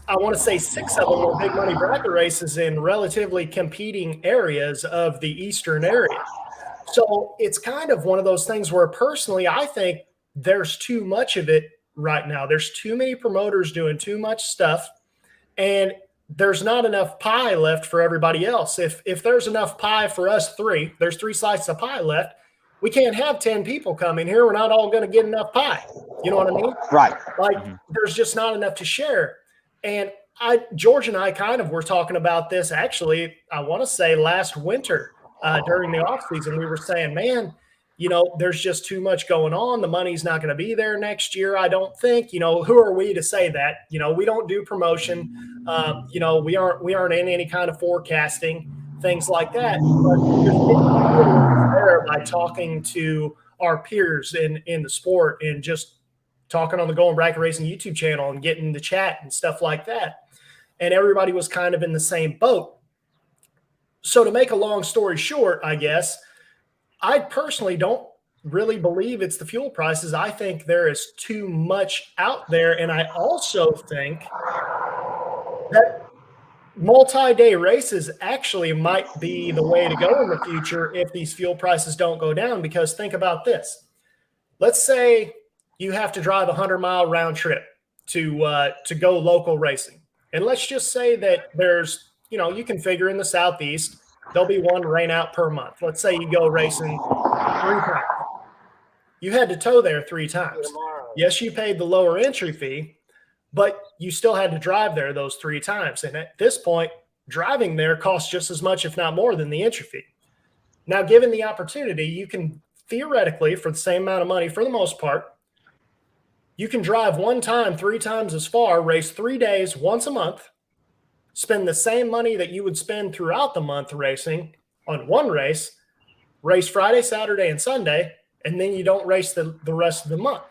I want to say 6 of them were big money bracket races in relatively competing areas of the Eastern area. So it's kind of one of those things where personally, I think there's too much of it right now. There's too many promoters doing too much stuff, and there's not enough pie left for everybody else. If there's enough pie for us three, there's 3 slices of pie left. We can't have 10 people come in here. We're not all going to get enough pie. You know what I mean? Right. Like there's just not enough to share. And George and I kind of were talking about this actually, I want to say last winter during the off season. We were saying, man, you know, there's just too much going on. The money's not going to be there next year, I don't think. You know, who are we to say that? You know, we don't do promotion. You know, we aren't in any kind of forecasting, things like that. But just there by talking to our peers in the sport and just talking on the Going Bracket Racing YouTube channel and getting the chat and stuff like that. And everybody was kind of in the same boat. So to make a long story short, I guess, I personally don't really believe it's the fuel prices. I think there is too much out there. And I also think that multi-day races actually might be the way to go in the future if these fuel prices don't go down. Because think about this. Let's say you have to drive a 100-mile round trip to go local racing. And let's just say that there's, you know, you can figure in the Southeast, there'll be 1 rain out per month. Let's say you go racing 3 times. You had to tow there 3 times. Yes, you paid the lower entry fee, but you still had to drive there those 3 times. And at this point, driving there costs just as much, if not more, than the entry fee. Now, given the opportunity, you can theoretically, for the same amount of money, for the most part, you can drive 1 time, 3 times as far, race 3 days, once a month, spend the same money that you would spend throughout the month racing on one race Friday, Saturday, and Sunday, and then you don't race the rest of the month.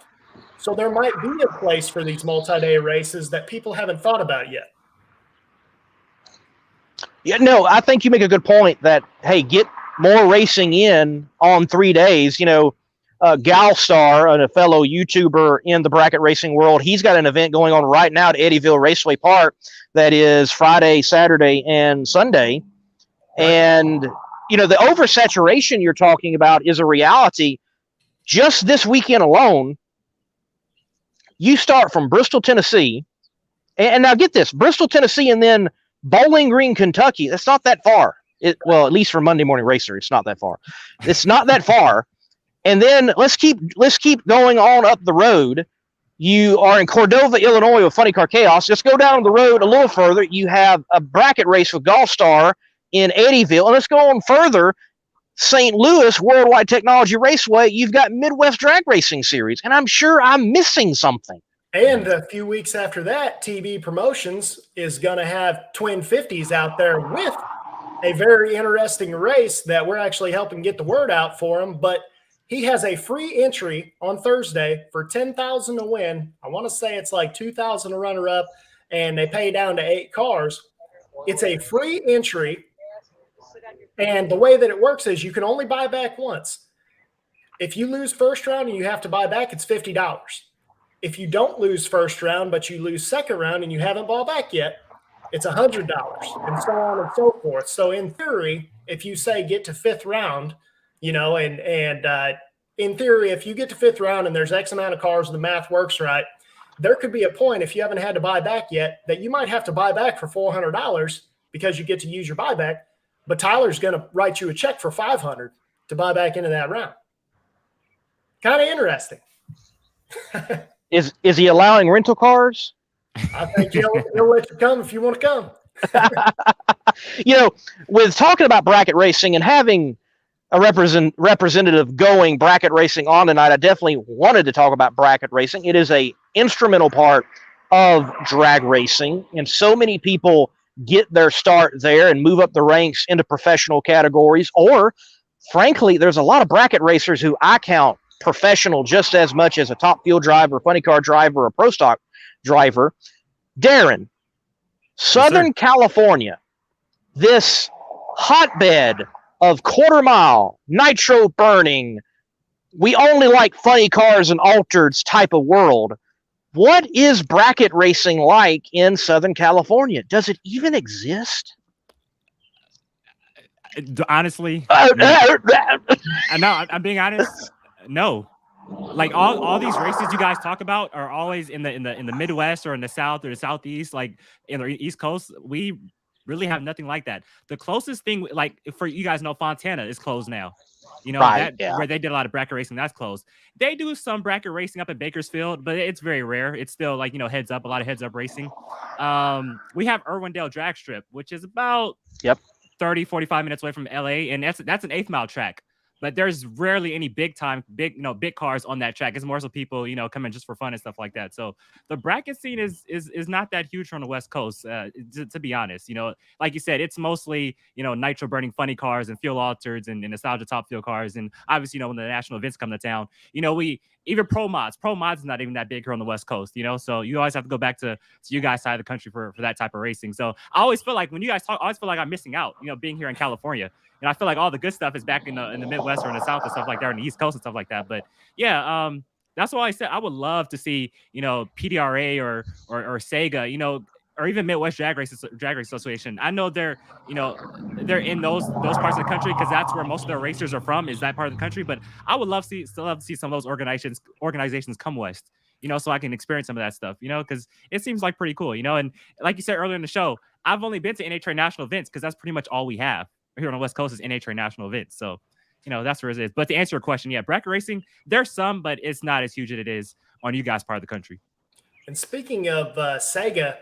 So there might be a place for these multi-day races that people haven't thought about yet. Yeah, no, I think you make a good point that, hey, get more racing in on 3 days. Galstar, a fellow YouTuber in the bracket racing world, he's got an event going on right now at Eddyville Raceway Park that is Friday, Saturday, and Sunday. And, the oversaturation you're talking about is a reality. Just this weekend alone, you start from Bristol, Tennessee, and now get this, Bristol, Tennessee, and then Bowling Green, Kentucky. That's not that far. Well, at least for Monday Morning Racer, it's not that far. It's not that far. And then let's keep going on up the road. You are in Cordova, Illinois with Funny Car Chaos. Just go down the road a little further. You have a bracket race with Galstar in Eddyville. And let's go on further. St. Louis Worldwide Technology Raceway. You've got Midwest Drag Racing Series. And I'm sure I'm missing something. And a few weeks after that, TB Promotions is going to have Twin 50s out there with a very interesting race that we're actually helping get the word out for him. But he has a free entry on Thursday for $10,000 to win. I want to say it's like $2,000 to runner-up, and they pay down to 8 cars. It's a free entry, and the way that it works is you can only buy back once. If you lose first round and you have to buy back, it's $50. If you don't lose first round, but you lose second round and you haven't bought back yet, it's $100, and so on and so forth. So in theory, if you say get to 5th round, and in theory, if you get to 5th round and there's X amount of cars and the math works right, there could be a point if you haven't had to buy back yet that you might have to buy back for $400 because you get to use your buyback, but Tyler's going to write you a check for $500 to buy back into that round. Kind of interesting. Is he allowing rental cars? I think he'll let you come if you want to come. With talking about bracket racing and having a representative going bracket racing on tonight, I definitely wanted to talk about bracket racing. It is a instrumental part of drag racing, and so many people get their start there and move up the ranks into professional categories. Or, frankly, there's a lot of bracket racers who I count professional just as much as a top fuel driver, funny car driver, or pro stock driver. Darren, Southern California, this hotbed of quarter mile, nitro burning, we only like funny cars and altereds type of world. What is bracket racing like in Southern California? Does it even exist? Honestly, I'm being honest. No, like all these races you guys talk about are always in the Midwest or in the South or the Southeast, like in the East Coast. We really have nothing like that. The closest thing, like for you guys know, Fontana is closed now. Where they did a lot of bracket racing, that's closed. They do some bracket racing up in Bakersfield, but it's very rare. It's still like, heads up, a lot of heads up racing. We have Irwindale Drag Strip, which is about 30, 45 minutes away from LA, and that's an 8th mile track. But there's rarely any big cars on that track. It's more so people, coming just for fun and stuff like that. So the bracket scene is not that huge from the West Coast, to be honest. Like you said, it's mostly, nitro burning funny cars and fuel altereds and nostalgia top fuel cars. And obviously, when the national events come to town, even pro mods is not even that big here on the West Coast, so you always have to go back to you guys' side of the country for that type of racing. So I always feel like when you guys talk, I always feel like I'm missing out, being here in California. And I feel like all the good stuff is back in the Midwest or in the South and stuff like that, or in the East Coast and stuff like that. But yeah, that's why I said I would love to see, PDRA or Sega, or even Midwest Drag Race Association. I know they're in those parts of the country because that's where most of their racers are from, is that part of the country. But I would still love to see some of those organizations come west, so I can experience some of that stuff, because it seems like pretty cool, And like you said earlier in the show, I've only been to NHRA national events because that's pretty much all we have here on the West Coast is NHRA national events. So, that's where it is. But to answer your question, yeah, bracket racing, there's some, but it's not as huge as it is on you guys' part of the country. And speaking of Sega,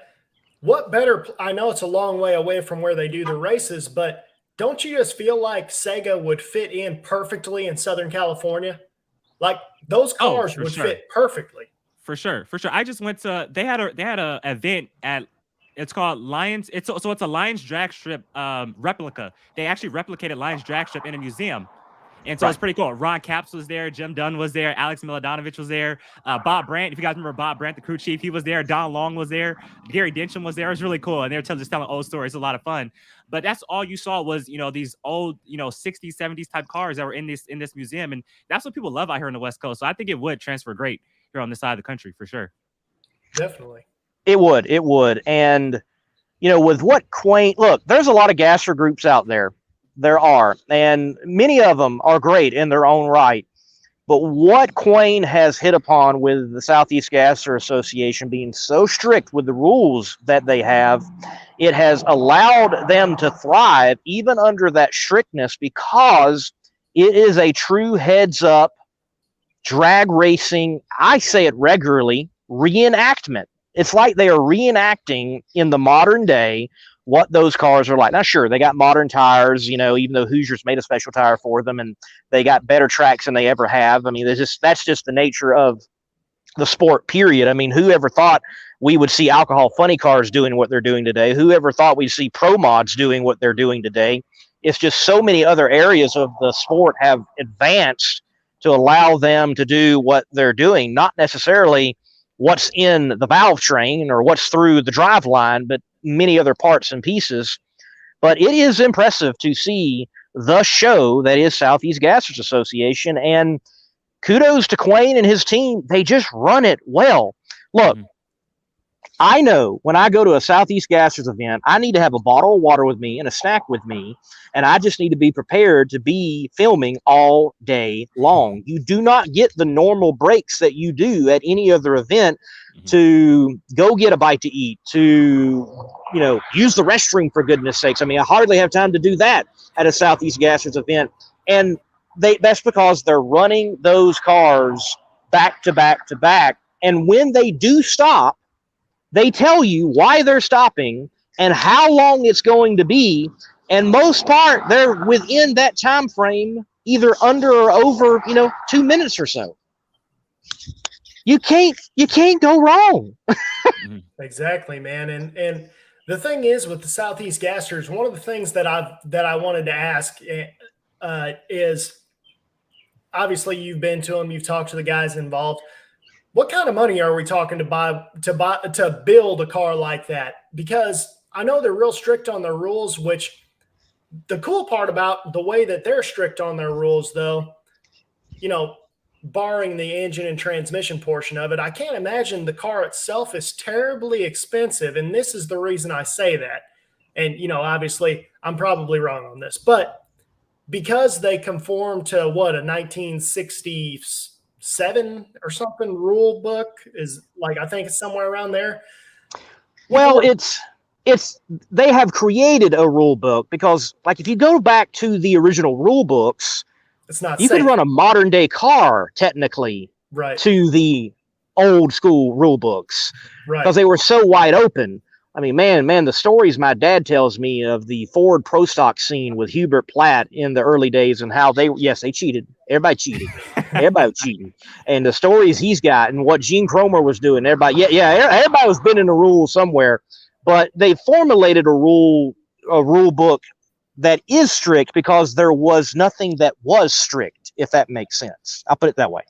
what better, I know it's a long way away from where they do the races, but don't you just feel like Sega would fit in perfectly in Southern California? Like those cars would fit perfectly. For sure. I just went to, they had a event It's called Lions. It's a Lions drag strip replica. They actually replicated Lions drag strip in a museum. And so it's pretty cool. Ron Capps was there. Jim Dunn was there. Alex Miladinovic was there. Bob Brandt, if you guys remember Bob Brandt, the crew chief, he was there. Don Long was there. Gary Dincham was there. It was really cool. And they were just telling old stories. It's a lot of fun. But that's all you saw was, these old, 60s, 70s type cars that were in this museum. And that's what people love out here on the West Coast. So I think it would transfer great here on this side of the country for sure. Definitely. It would. And, with what Quain, look, there's a lot of gasser groups out there. There are, and many of them are great in their own right. But what Quain has hit upon with the Southeast Gasser Association being so strict with the rules that they have, it has allowed them to thrive even under that strictness because it is a true heads-up drag racing, I say it regularly, reenactment. It's like they are reenacting in the modern day what those cars are like. Now, sure, they got modern tires, even though Hoosiers made a special tire for them, and they got better tracks than they ever have. I mean, that's just the nature of the sport, period. I mean, whoever thought we would see alcohol funny cars doing what they're doing today? Whoever thought we'd see pro mods doing what they're doing today? It's just so many other areas of the sport have advanced to allow them to do what they're doing, not necessarily what's in the valve train or what's through the drive line, but many other parts and pieces. But it is impressive to see the show that is Southeast Gassers Association, and kudos to Quain and his team. They just run it well. Look, I know when I go to a Southeast Gassers event, I need to have a bottle of water with me and a snack with me, and I just need to be prepared to be filming all day long. You do not get the normal breaks that you do at any other event to go get a bite to eat, to, use the restroom, for goodness sakes. I mean, I hardly have time to do that at a Southeast Gassers event. And that's because they're running those cars back to back to back. And when they do stop, they tell you why they're stopping and how long it's going to be. And most part, they're within that time frame, either under or over, 2 minutes or so. You can't go wrong. Exactly, man. And the thing is with the Southeast Gassers, one of the things that I wanted to ask is, obviously you've been to them, you've talked to the guys involved. What kind of money are we talking to build a car like that? Because I know they're real strict on their rules, which the cool part about the way that they're strict on their rules, though, barring the engine and transmission portion of it, I can't imagine the car itself is terribly expensive. And this is the reason I say that. And, obviously I'm probably wrong on this, but because they conform to a 1967 or something rule book is I think it's somewhere around there. Well, they have created a rule book because if you go back to the original rule books, it's not you safe. could run a modern day car technically to the old school rule books because they were so wide open. I mean, man, the stories my dad tells me of the Ford Pro Stock scene with Hubert Platt in the early days and how they cheated. Everybody cheated. Everybody was cheating. And the stories he's got and what Gene Cromer was doing, everybody was bending the rules somewhere. But they formulated a rule book that is strict because there was nothing that was strict, if that makes sense. I'll put it that way.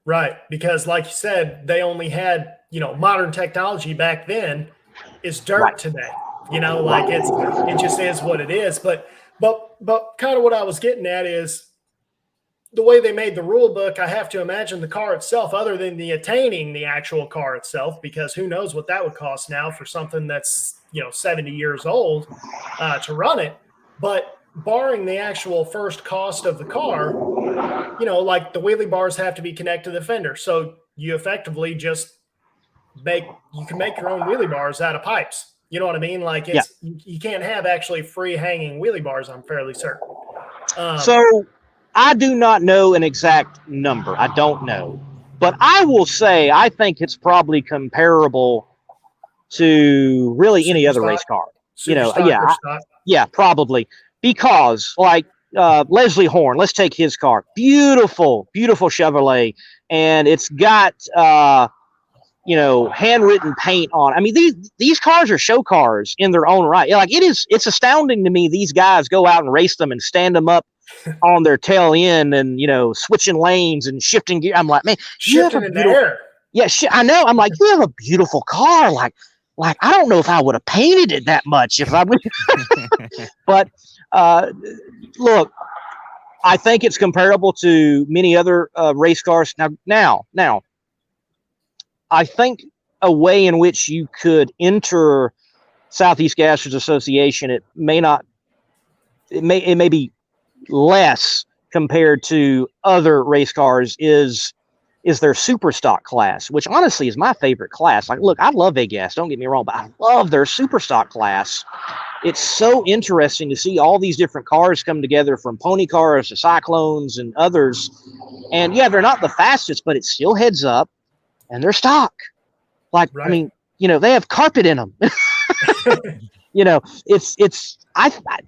Right. Because like you said, they only had, modern technology back then is dirt today. It just is what it is. But kind of what I was getting at is the way they made the rule book. I have to imagine the car itself, other than attaining the actual car itself, because who knows what that would cost now for something that's 70 years old to run it. But barring the actual first cost of the car, the wheelie bars have to be connected to the fender. So you effectively just you can make your own wheelie bars out of pipes. You know what I mean? You can't have actually free hanging wheelie bars, I'm fairly certain. So I do not know an exact number. I don't know. But I will say I think it's probably comparable to really any other race car. Yeah, probably. Because Leslie Horn, let's take his car. Beautiful, beautiful Chevrolet. And it's got handwritten paint on. I mean, these cars are show cars in their own right. Like it's astounding to me. These guys go out and race them and stand them up on their tail end and, switching lanes and shifting gear. I'm like, man, shifting in the air. Yeah, I know. I'm like, you have a beautiful car. Like I don't know if I would have painted it that much if I would. But look, I think it's comparable to many other race cars. Now, I think a way in which you could enter Southeast Gassers Association, it may be less compared to other race cars is their super stock class, which honestly is my favorite class. Like, look, I love A-Gas, don't get me wrong, but I love their super stock class. It's so interesting to see all these different cars come together, from pony cars to Cyclones and others. And yeah, they're not the fastest, but it's still heads up and they're stock. Like, right. I mean, they have carpet in them.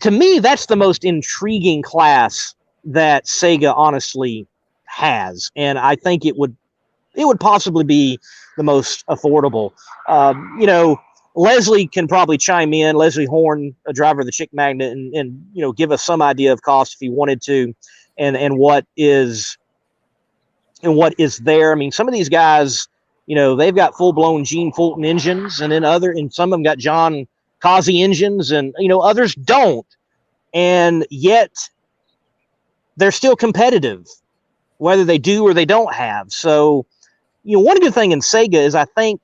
To me, that's the most intriguing class that Sega honestly has. And I think it would possibly be the most affordable. Leslie can probably chime in, Leslie Horn, a driver of the Chick Magnet, and give us some idea of cost if he wanted to, and what is there. I mean, some of these guys, they've got full-blown Gene Fulton engines, and some of them got John Kazi engines, and others don't, and yet they're still competitive, whether they do or they don't have. So, one good thing in Sega is I think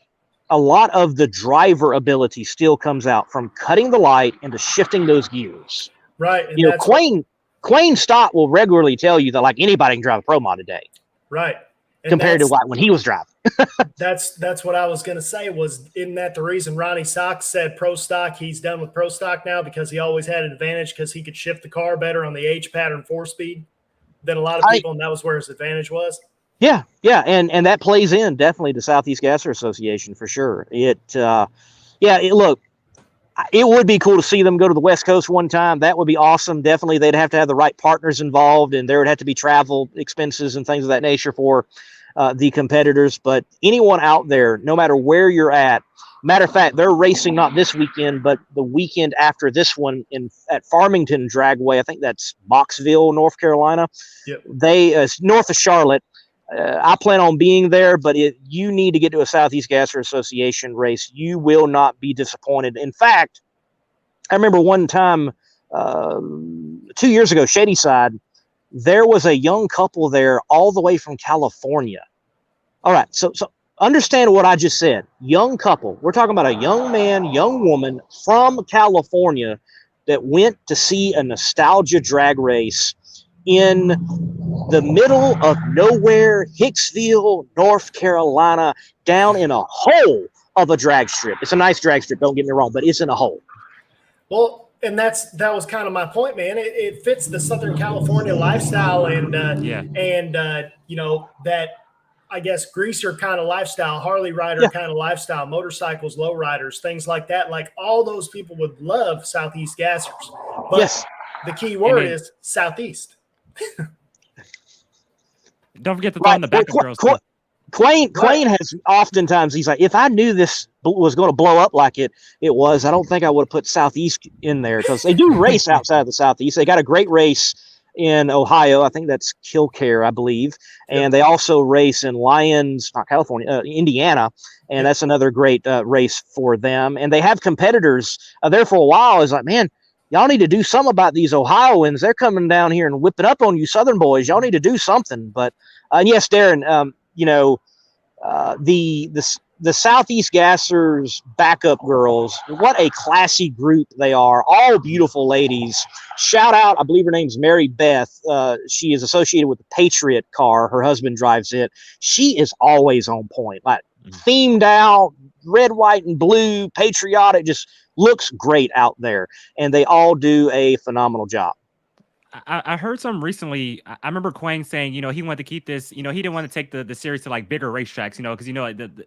a lot of the driver ability still comes out from cutting the light and to shifting those gears. Right. And Quayne Stott will regularly tell you that like anybody can drive a Pro Mod today. Right. And compared to like when he was driving. That's what I was going to say was, isn't that the reason Ronnie Sox said Pro Stock? He's done with Pro Stock now because he always had an advantage because he could shift the car better on the H pattern 4-speed than a lot of people, and that was where his advantage was. Yeah, and that plays in definitely to Southeast Gasser Association for sure. Look, it would be cool to see them go to the West Coast one time. That would be awesome. Definitely, they'd have to have the right partners involved, and there would have to be travel expenses and things of that nature for the competitors. But anyone out there, no matter where you're at, matter of fact, they're racing not this weekend, but the weekend after this one at Farmington Dragway. I think that's Boxville, North Carolina. Yep. They north of Charlotte. I plan on being there, but you need to get to a Southeast Gasser Association race. You will not be disappointed. In fact, I remember one time 2 years ago, Shadyside, there was a young couple there all the way from California. All right, so understand what I just said. Young couple. We're talking about a young man, young woman from California that went to see a nostalgia drag race in the middle of nowhere, Hicksville, North Carolina, down in a hole of a drag strip. It's a nice drag strip, don't get me wrong, but it's in a hole. Well, and that was kind of my point, man. It fits the Southern California lifestyle and that, I guess, greaser kind of lifestyle, Harley rider kind of lifestyle, motorcycles, low riders, things like that. Like all those people would love Southeast Gassers. But the key word is Southeast. Don't forget to throw in the backup girls. Quayne has oftentimes, he's like, if I knew this was going to blow up like it was, I don't think I would have put Southeast in there, because they do race outside of the Southeast. They got a great race in Ohio. I think that's Killcare, I believe. And they also race in Lyons, not California, Indiana. And that's another great race for them. And they have competitors there for a while. It's like, man, y'all need to do something about these Ohioans. They're coming down here and whipping up on you Southern boys. Y'all need to do something. But yes, Darren, the Southeast Gassers backup girls, what a classy group they are. All beautiful ladies. Shout out, I believe her name's Mary Beth. She is associated with the Patriot car. Her husband drives it. She is always on point, like themed out, red, white, and blue, patriotic, just looks great out there. And they all do a phenomenal job. I heard some recently. I remember Quang saying, he wanted to keep this. He didn't want to take the series to like bigger racetracks, because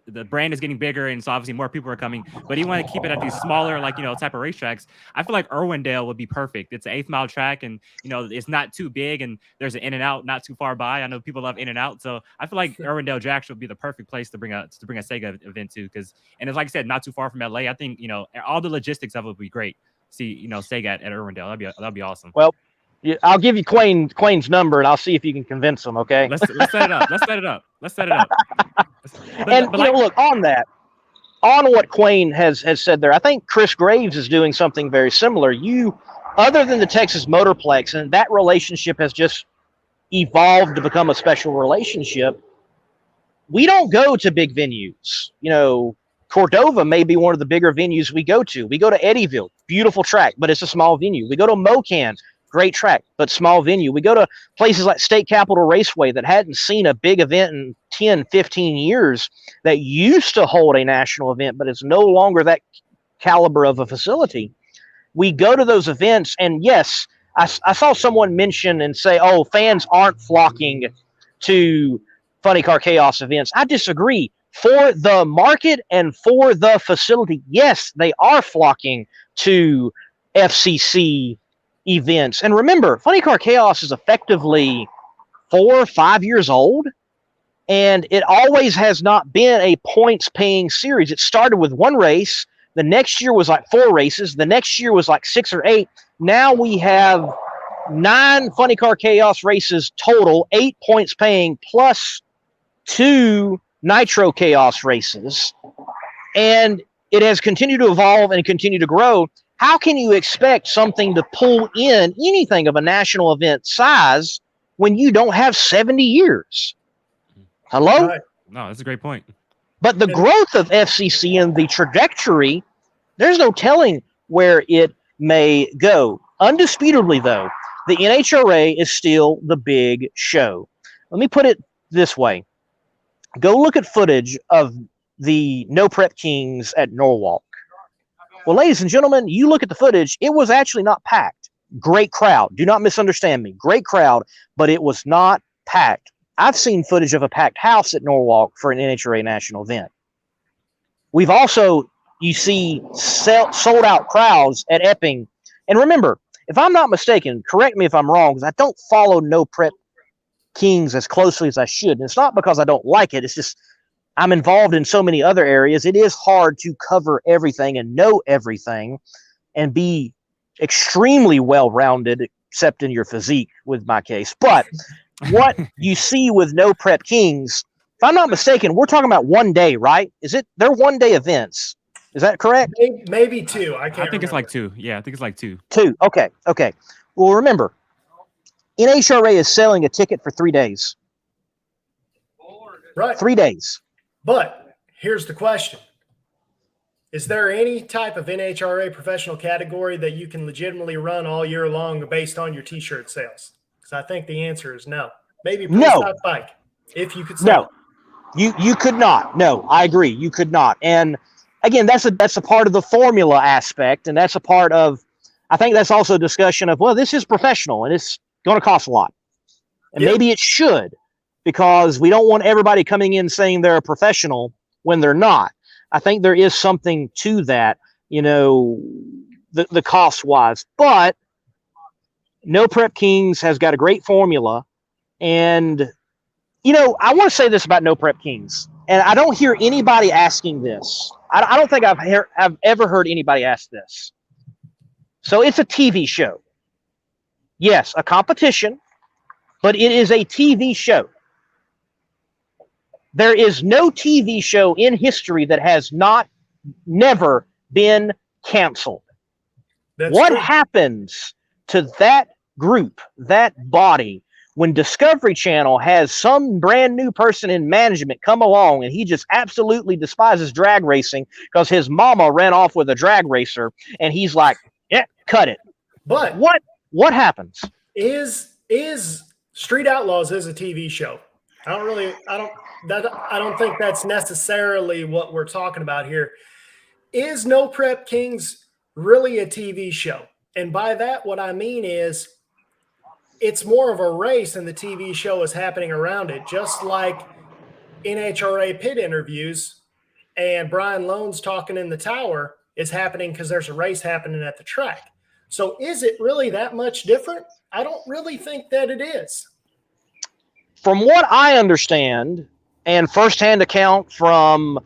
the brand is getting bigger, and so obviously more people are coming. But he wanted to keep it at these smaller, like type of racetracks. I feel like Irwindale would be perfect. It's an 8 mile track, and it's not too big, and there's an In-N-Out not too far by. I know people love In-N-Out, so I feel like Irwindale Jacks would be the perfect place to bring a Sega event to, and it's like I said, not too far from LA. I think all the logistics of it would be great. See, Sega at Irwindale, that'd be awesome. Well, I'll give you Quain's number, and I'll see if you can convince him. Okay. Let's set it up. Let's set it up. Look on that. On what Quain has said there, I think Chris Graves is doing something very similar. Other than the Texas Motorplex, and that relationship has just evolved to become a special relationship. We don't go to big venues. Cordova may be one of the bigger venues we go to. We go to Eddyville, beautiful track, but it's a small venue. We go to Mocan, great track, but small venue. We go to places like State Capitol Raceway that hadn't seen a big event in 10, 15 years, that used to hold a national event, but it's no longer that caliber of a facility. We go to those events, and yes, I saw someone mention and say, oh, fans aren't flocking to Funny Car Chaos events. I disagree. For the market and for the facility, yes, they are flocking to FCC events. And remember, Funny Car Chaos is effectively 4 or 5 years old, and it always has not been a points-paying series. It started with 1 race. The next year was like 4 races. The next year was like 6 or 8. Now we have 9 Funny Car Chaos races total, 8 points paying, plus 2 Nitro Chaos races. And it has continued to evolve and continue to grow. How can you expect something to pull in anything of a national event size when you don't have 70 years? Hello? Right. No, that's a great point. But the growth of FCC and the trajectory, there's no telling where it may go. Undisputedly, though, the NHRA is still the big show. Let me put it this way. Go look at footage of the No Prep Kings at Norwalk. Well, ladies and gentlemen, you look at the footage, it was actually not packed. Great crowd. Do not misunderstand me. Great crowd, but it was not packed. I've seen footage of a packed house at Norwalk for an NHRA national event. We've also, you see sold out crowds at Epping. And remember, if I'm not mistaken, correct me if I'm wrong, because I don't follow No Prep Kings as closely as I should. And it's not because I don't like it. It's just I'm involved in so many other areas. It is hard to cover everything and know everything and be extremely well-rounded, except in your physique with my case. But what you see with No Prep Kings, if I'm not mistaken, we're talking about 1 day, right? They're 1 day events. Is that correct? Maybe 2. I think it's like 2. Yeah, I think it's like 2. 2. Okay. Well, remember, NHRA is selling a ticket for 3 days. Right. 3 days. But here's the question. Is there any type of NHRA professional category that you can legitimately run all year long based on your T-shirt sales? Because I think the answer is no. Maybe Pro-Stock Bike, if you could sell. No, you could not. No, I agree. You could not. And again, that's a part of the formula aspect, and that's a part of, I think that's also a discussion of, well, this is professional and it's going to cost a lot. And maybe it should, because we don't want everybody coming in saying they're a professional when they're not. I think there is something to that, the cost wise. But No Prep Kings has got a great formula. And, I want to say this about No Prep Kings. And I don't hear anybody asking this. I don't think I've ever heard anybody ask this. So it's a TV show. Yes, a competition, but it is a TV show. There is no TV show in history that has never been canceled. What happens to that group, that body, when Discovery Channel has some brand new person in management come along and he just absolutely despises drag racing because his mama ran off with a drag racer, and he's like, yeah, cut it. But what happens? Is Street Outlaws is a TV show. I don't think that's necessarily what we're talking about here. Is No Prep Kings really a TV show? And by that, what I mean is it's more of a race and the TV show is happening around it, just like NHRA pit interviews and Brian Loans talking in the tower is happening because there's a race happening at the track. So is it really that much different? I don't really think that it is. From what I understand, and firsthand account from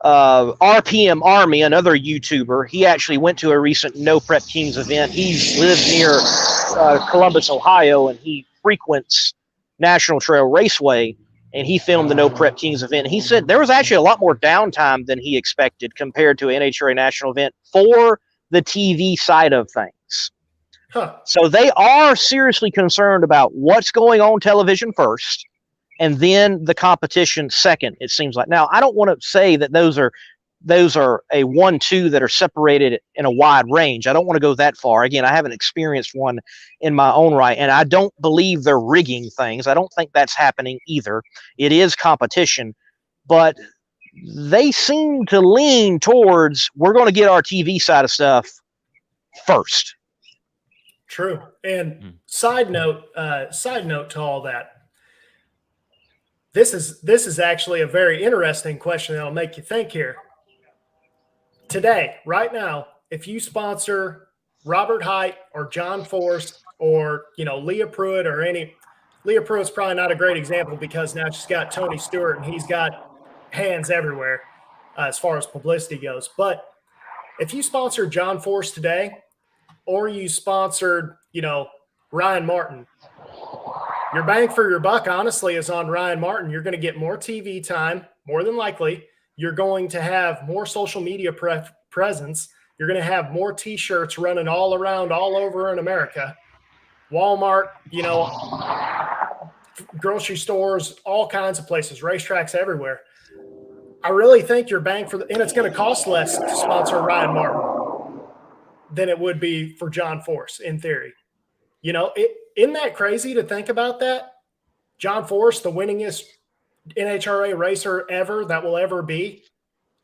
RPM Army, another YouTuber, he actually went to a recent No Prep Kings event. He lives near Columbus, Ohio, and he frequents National Trail Raceway, and he filmed the No Prep Kings event. He said there was actually a lot more downtime than he expected compared to an NHRA national event for the TV side of things. Huh. So they are seriously concerned about what's going on television first, and then the competition second, it seems like. Now, I don't want to say that those are a 1-2 that are separated in a wide range. I don't want to go that far. Again, I haven't experienced one in my own right, and I don't believe they're rigging things. I don't think that's happening either. It is competition, but they seem to lean towards we're going to get our TV side of stuff first. True. And side note to all that. This is actually a very interesting question that'll make you think here. Today, right now, if you sponsor Robert Hight or John Force or Leah Pruitt or Leah Pruitt's probably not a great example because now she's got Tony Stewart and he's got hands everywhere as far as publicity goes. But if you sponsor John Force today, or you sponsored, Ryan Martin, your bang for your buck, honestly, is on Ryan Martin. You're going to get more TV time, more than likely. You're going to have more social media presence. You're going to have more T-shirts running all around, all over in America. Walmart, grocery stores, all kinds of places, racetracks everywhere. I really think your bang for and it's going to cost less to sponsor Ryan Martin than it would be for John Force, in theory. Isn't that crazy to think about that? John Force, the winningest NHRA racer ever that will ever be.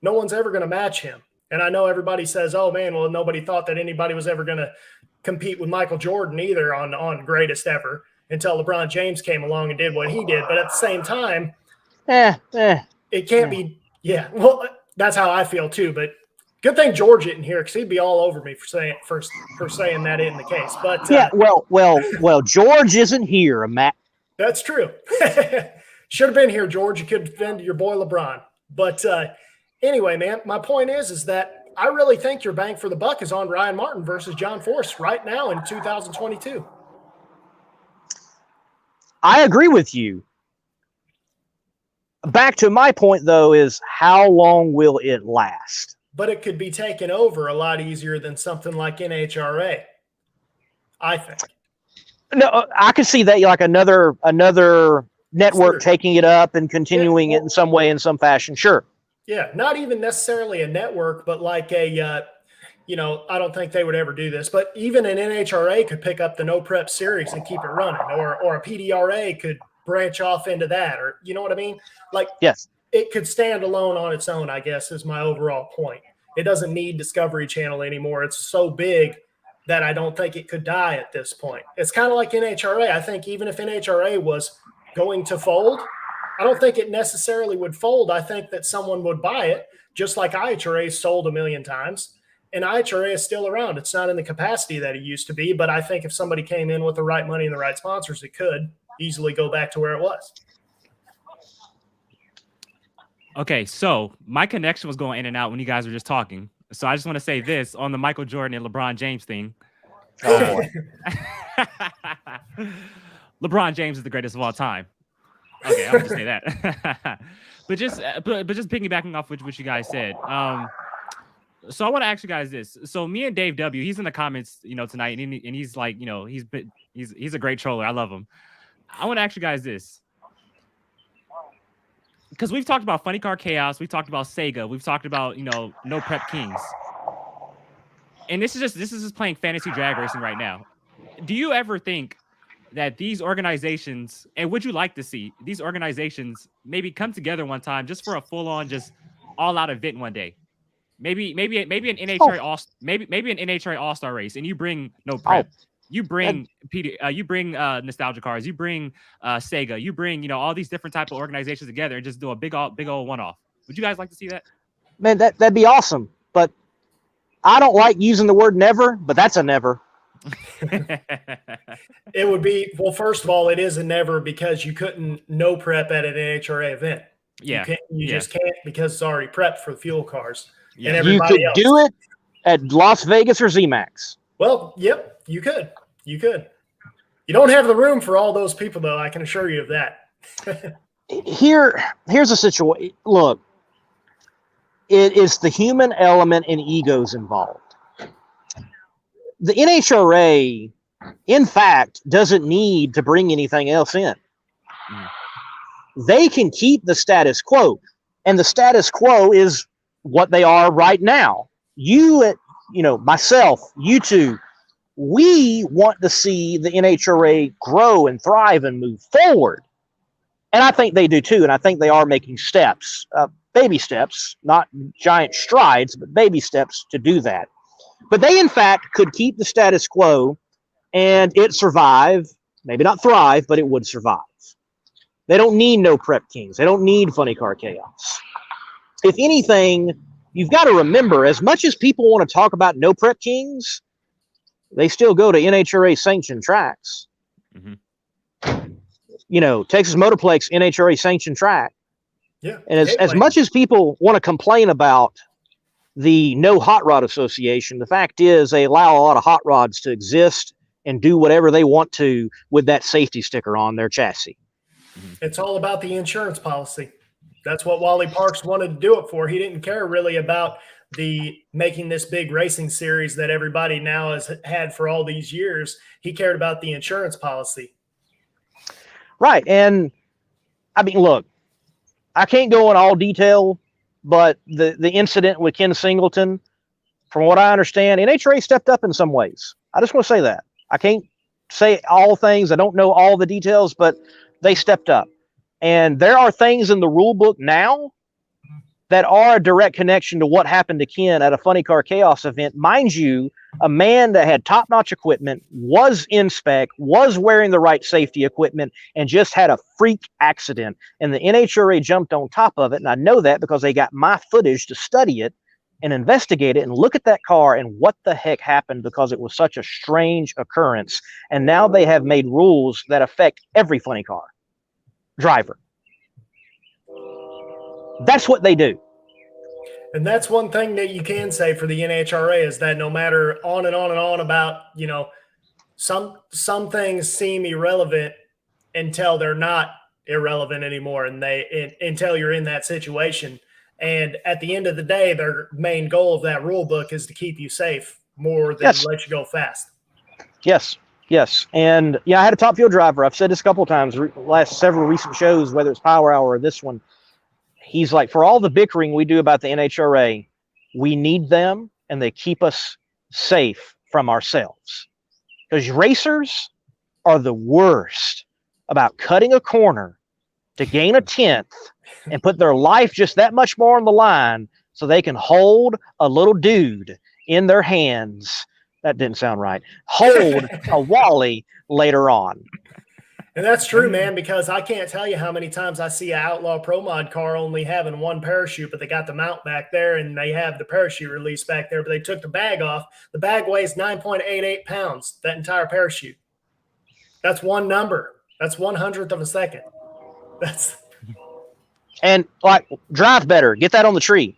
No one's ever going to match him. And I know everybody says, oh, man, well, nobody thought that anybody was ever going to compete with Michael Jordan either on greatest ever until LeBron James came along and did what he did. But at the same time, it can't be. Yeah, well, that's how I feel too. But good thing George isn't here because he'd be all over me for saying that isn't the case. But well, George isn't here, Matt. That's true. Should have been here, George. You could defend your boy LeBron. But anyway, man, my point is that I really think your bang for the buck is on Ryan Martin versus John Force right now in 2022. I agree with you. Back to my point, though, is how long will it last? But it could be taken over a lot easier than something like NHRA, I think. No, I could see that like another network taking it up and continuing it in some way, in some fashion. Sure. Yeah, not even necessarily a network, but like I don't think they would ever do this, but even an NHRA could pick up the No Prep series and keep it running, or a PDRA could branch off into that, or you know what I mean? Like, yes. It could stand alone on its own, I guess, is my overall point. It doesn't need Discovery Channel anymore. It's so big that I don't think it could die at this point. It's kind of like NHRA. I think even if NHRA was going to fold, I don't think it necessarily would fold. I think that someone would buy it, just like IHRA sold a million times. And IHRA is still around. It's not in the capacity that it used to be, but I think if somebody came in with the right money and the right sponsors, it could easily go back to where it was. Okay, so my connection was going in and out when you guys were just talking. So I just want to say this on the Michael Jordan and LeBron James thing. Oh, LeBron James is the greatest of all time. Okay, I'll just say that. but just piggybacking off what you guys said. So I want to ask you guys this. So me and Dave W, he's in the comments, tonight, and he's like, he's a great troller. I love him. I want to ask you guys this. Because we've talked about Funny Car Chaos, we've talked about Sega, we've talked about No Prep Kings, and this is just playing fantasy drag racing right now. Do you ever think that these organizations, and would you like to see these organizations maybe come together one time just for a full-on, just all-out event one day? Maybe an NHRA maybe an NHRA All-Star race, and you bring No Prep, You bring you bring nostalgia cars, you bring Sega, you bring all these different type of organizations together and just do a big old one-off. Would you guys like to see that? Man, that'd be awesome. But I don't like using the word never, but that's a never. It would be, well, first of all, it is a never because you couldn't no prep at an NHRA event. Yeah. You just can't because it's already prepped for the fuel cars Yeah. and everybody You could else. do it at Las Vegas or ZMAX. Well, yep, you could. You could. You don't have the room for all those people, though. I can assure you of that. Here's a situation. Look, it is the human element and egos involved. The NHRA, in fact, doesn't need to bring anything else in. They can keep the status quo, and the status quo is what they are right now. Myself, you two, we want to see the NHRA grow and thrive and move forward. And I think they do too. And I think they are making steps, baby steps, not giant strides, but baby steps to do that. But they, in fact, could keep the status quo and it survive, maybe not thrive, but it would survive. They don't need no prep kings. They don't need funny car chaos. If anything, you've got to remember, as much as people want to talk about no prep kings, they still go to NHRA sanctioned tracks. Mm-hmm. Texas Motorplex, NHRA sanctioned track. Yeah. And as much as people want to complain about the No Hot Rod Association, the fact is they allow a lot of hot rods to exist and do whatever they want to with that safety sticker on their chassis. It's all about the insurance policy. That's what Wally Parks wanted to do it for. He didn't care really about the making this big racing series that everybody now has had for all these years. He cared about the insurance policy. Right. And I mean, look, I can't go in all detail, but the incident with Ken Singleton, from what I understand, NHRA stepped up in some ways. I just want to say that. I can't say all things. I don't know all the details, but they stepped up. And there are things in the rule book now that are a direct connection to what happened to Ken at a Funny Car Chaos event. Mind you, a man that had top-notch equipment, was in spec, was wearing the right safety equipment, and just had a freak accident. And the NHRA jumped on top of it, and I know that because they got my footage to study it and investigate it and look at that car and what the heck happened, because it was such a strange occurrence. And now they have made rules that affect every funny car driver. That's what they do. And that's one thing that you can say for the NHRA is that no matter on and on and on about, some things seem irrelevant until they're not irrelevant anymore, and until you're in that situation. And at the end of the day, their main goal of that rule book is to keep you safe more than let you go fast. Yes. And I had a Top Fuel driver. I've said this a couple of times, last several recent shows, whether it's Power Hour or this one. He's like, for all the bickering we do about the NHRA, we need them, and they keep us safe from ourselves. Because racers are the worst about cutting a corner to gain a 10th and put their life just that much more on the line so they can hold a little dude in their hands. That didn't sound right. Hold a Wally later on. And that's true, man, because I can't tell you how many times I see an Outlaw Pro Mod car only having one parachute, but they got the mount back there and they have the parachute release back there, but they took the bag off. The bag weighs 9.88 pounds, that entire parachute. That's one number. That's 1/100th of a second. And like, drive better. Get that on the tree.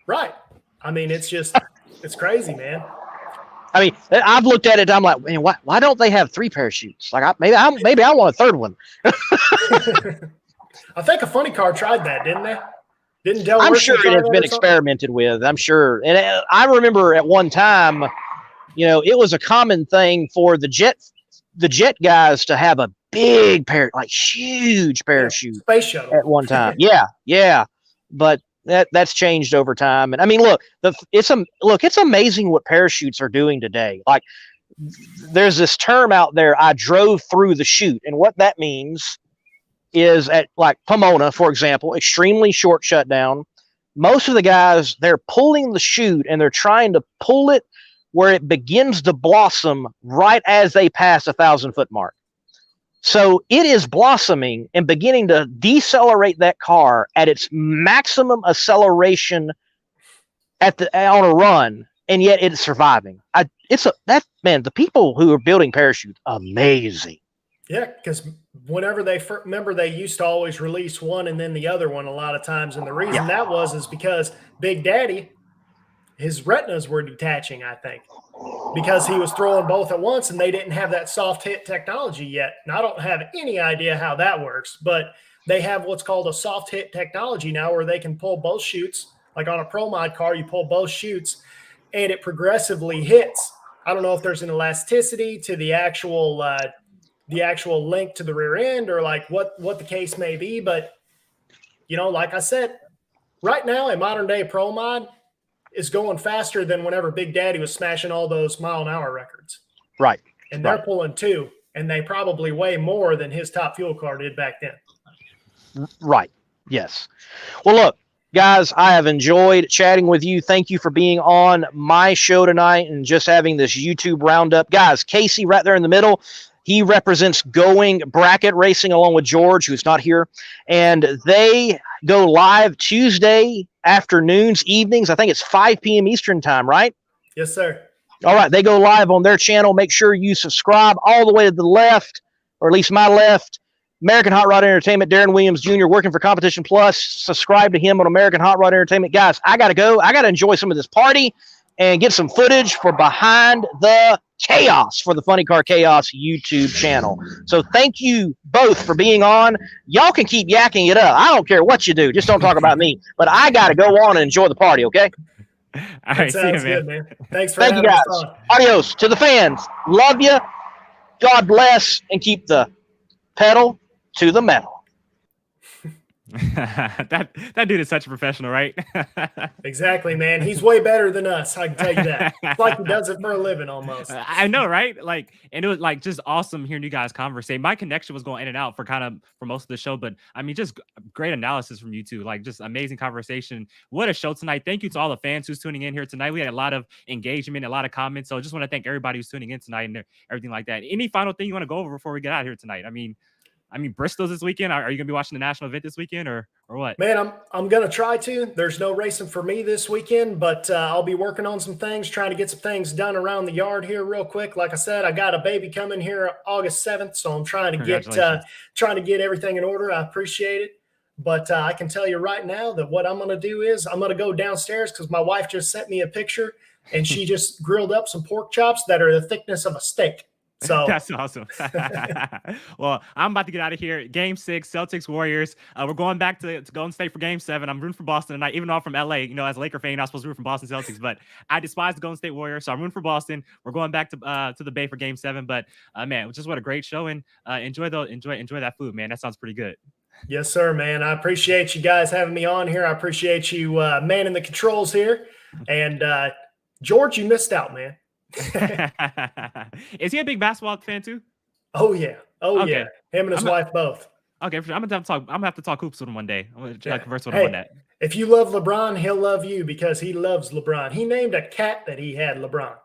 Right. I mean, it's crazy, man. I mean, I've looked at it. I'm like, man, why don't they have 3 parachutes? Like, maybe I want a 3rd one. I think a funny car tried that, didn't they? Didn't Del I'm Rickman sure try it has that been or something? experimented with. I'm sure. And I remember at one time, it was a common thing for the jet guys to have a big huge parachute Space shuttle at one time. Yeah. But that's changed over time. And I mean, look, it's amazing what parachutes are doing today. Like, there's this term out there, I drove through the chute. And what that means is at like Pomona, for example, extremely short shutdown. Most of the guys, they're pulling the chute and they're trying to pull it where it begins to blossom right as they pass 1,000-foot mark. So it is blossoming and beginning to decelerate that car at its maximum acceleration on a run, and yet it's surviving. The people who are building parachutes, amazing. Yeah, because whenever remember, they used to always release one and then the other one a lot of times, and the reason that is because Big Daddy, his retinas were detaching, I think, because he was throwing both at once, and they didn't have that soft hit technology yet. And I don't have any idea how that works, but they have what's called a soft hit technology now, where they can pull both chutes. Like on a Pro Mod car, you pull both chutes, and it progressively hits. I don't know if there's an elasticity to the actual link to the rear end, or like what the case may be. But, like I said, right now a modern day Pro Mod is going faster than whenever Big Daddy was smashing all those mile-an-hour records. Right. And they're pulling 2, and they probably weigh more than his top fuel car did back then. Right. Yes. Well, look, guys, I have enjoyed chatting with you. Thank you for being on my show tonight and just having this YouTube roundup. Guys, Casey right there in the middle, he represents Going Bracket Racing along with George, who's not here. And they go live Tuesday afternoons, evenings. I think it's 5 p.m. Eastern time, right? Yes, sir. All right. They go live on their channel. Make sure you subscribe all the way to the left, or at least my left. American Hot Rod Entertainment, Darren Williams Jr., working for Competition Plus. Subscribe to him on American Hot Rod Entertainment. Guys, I got to go. I got to enjoy some of this party and get some footage for Behind the Chaos for the Funny Car Chaos YouTube channel. So thank you both for being on. Y'all can keep yakking it up. I don't care what you do. Just don't talk about me. But I got to go on and enjoy the party, okay? All right, see you, man. Good, man. Thanks for Thank you, guys. Adios to the fans. Love you. God bless, and keep the pedal to the metal. that dude is such a professional, right? Exactly, man. He's way better than us. I can tell you that. It's like he does it for a living almost. I know, right? Like, and it was like just awesome hearing you guys conversate. My connection was going in and out for most of the show, but I mean, just great analysis from you two. Like, just amazing conversation. What a show tonight. Thank you to all the fans who's tuning in here tonight. We had a lot of engagement, a lot of comments. So I just want to thank everybody who's tuning in tonight and everything like that. Any final thing you want to go over before we get out of here tonight? I mean, Bristol's this weekend. Are you going to be watching the national event this weekend or what? Man, I'm going to try to. There's no racing for me this weekend, but I'll be working on some things, trying to get some things done around the yard here real quick. Like I said, I got a baby coming here August 7th, so I'm trying to get everything in order. I appreciate it. But I can tell you right now that what I'm going to do is I'm going to go downstairs because my wife just sent me a picture, and she just grilled up some pork chops that are the thickness of a steak. So that's awesome. Well, I'm about to get out of here. Game 6, Celtics Warriors. We're going back to Golden State for Game 7. I'm rooting for Boston tonight, even though I'm from LA. As a Laker fan, you're not supposed to root for Boston Celtics, but I despise the Golden State Warriors, so I'm rooting for Boston. We're going back to the Bay for Game 7. But man, just what a great show, and enjoy that food, man. That sounds pretty good. Yes, sir, man. I appreciate you guys having me on here. I appreciate you manning the controls here. And George, you missed out, man. Is he a big basketball fan too? Oh yeah. Yeah. Him and his wife both. Okay, I'm gonna have to talk hoops with him one day. I'm gonna converse with him on that. If you love LeBron, he'll love you because he loves LeBron. He named a cat that he had LeBron.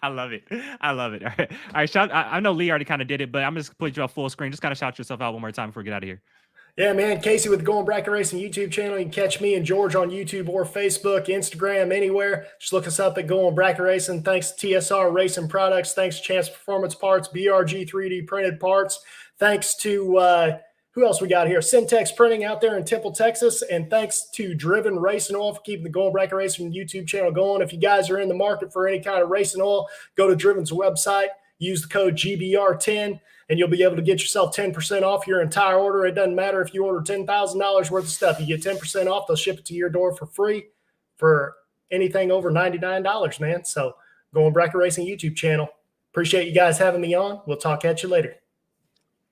I love it. All right. I know Lee already kind of did it, but I'm just put you on full screen. Just kind of shout yourself out one more time before we get out of here. Yeah, man. Casey with the Going Bracket Racing YouTube channel. You can catch me and George on YouTube or Facebook, Instagram, anywhere. Just look us up at Going Bracket Racing. Thanks to TSR Racing Products. Thanks to Chance Performance Parts, BRG 3D Printed Parts. Thanks to, who else we got here? Syntex Printing out there in Temple, Texas. And thanks to Driven Racing Oil for keeping the Going Bracket Racing YouTube channel going. If you guys are in the market for any kind of racing oil, go to Driven's website. Use the code GBR10. And you'll be able to get yourself 10% off your entire order. It doesn't matter if you order $10,000 worth of stuff. You get 10% off. They'll ship it to your door for free for anything over $99, man. So Going Bracket Racing YouTube channel. Appreciate you guys having me on. We'll talk at you later.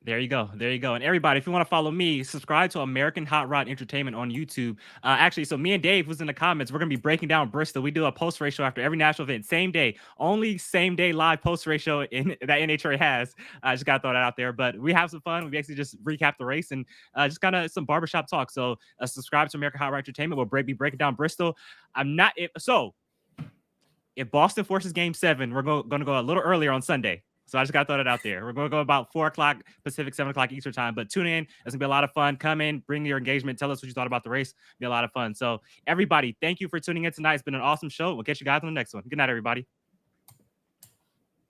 There you go. And everybody, if you want to follow me, subscribe to American Hot Rod Entertainment on YouTube. Actually, so me and Dave was in the comments. We're going to be breaking down Bristol. We do a post-race show after every national event. Same day. Only same-day live post-race show that NHRA has. I just got to throw that out there. But we have some fun. We basically just recap the race and just kind of some barbershop talk. So subscribe to American Hot Rod Entertainment. We'll be breaking down Bristol. if Boston forces Game 7, we're going to go a little earlier on Sunday. So I just got to throw that out there. We're going to go about 4 o'clock Pacific, 7 o'clock Eastern time. But tune in. It's going to be a lot of fun. Come in, bring your engagement. Tell us what you thought about the race. It'll be a lot of fun. So everybody, thank you for tuning in tonight. It's been an awesome show. We'll catch you guys on the next one. Good night, everybody.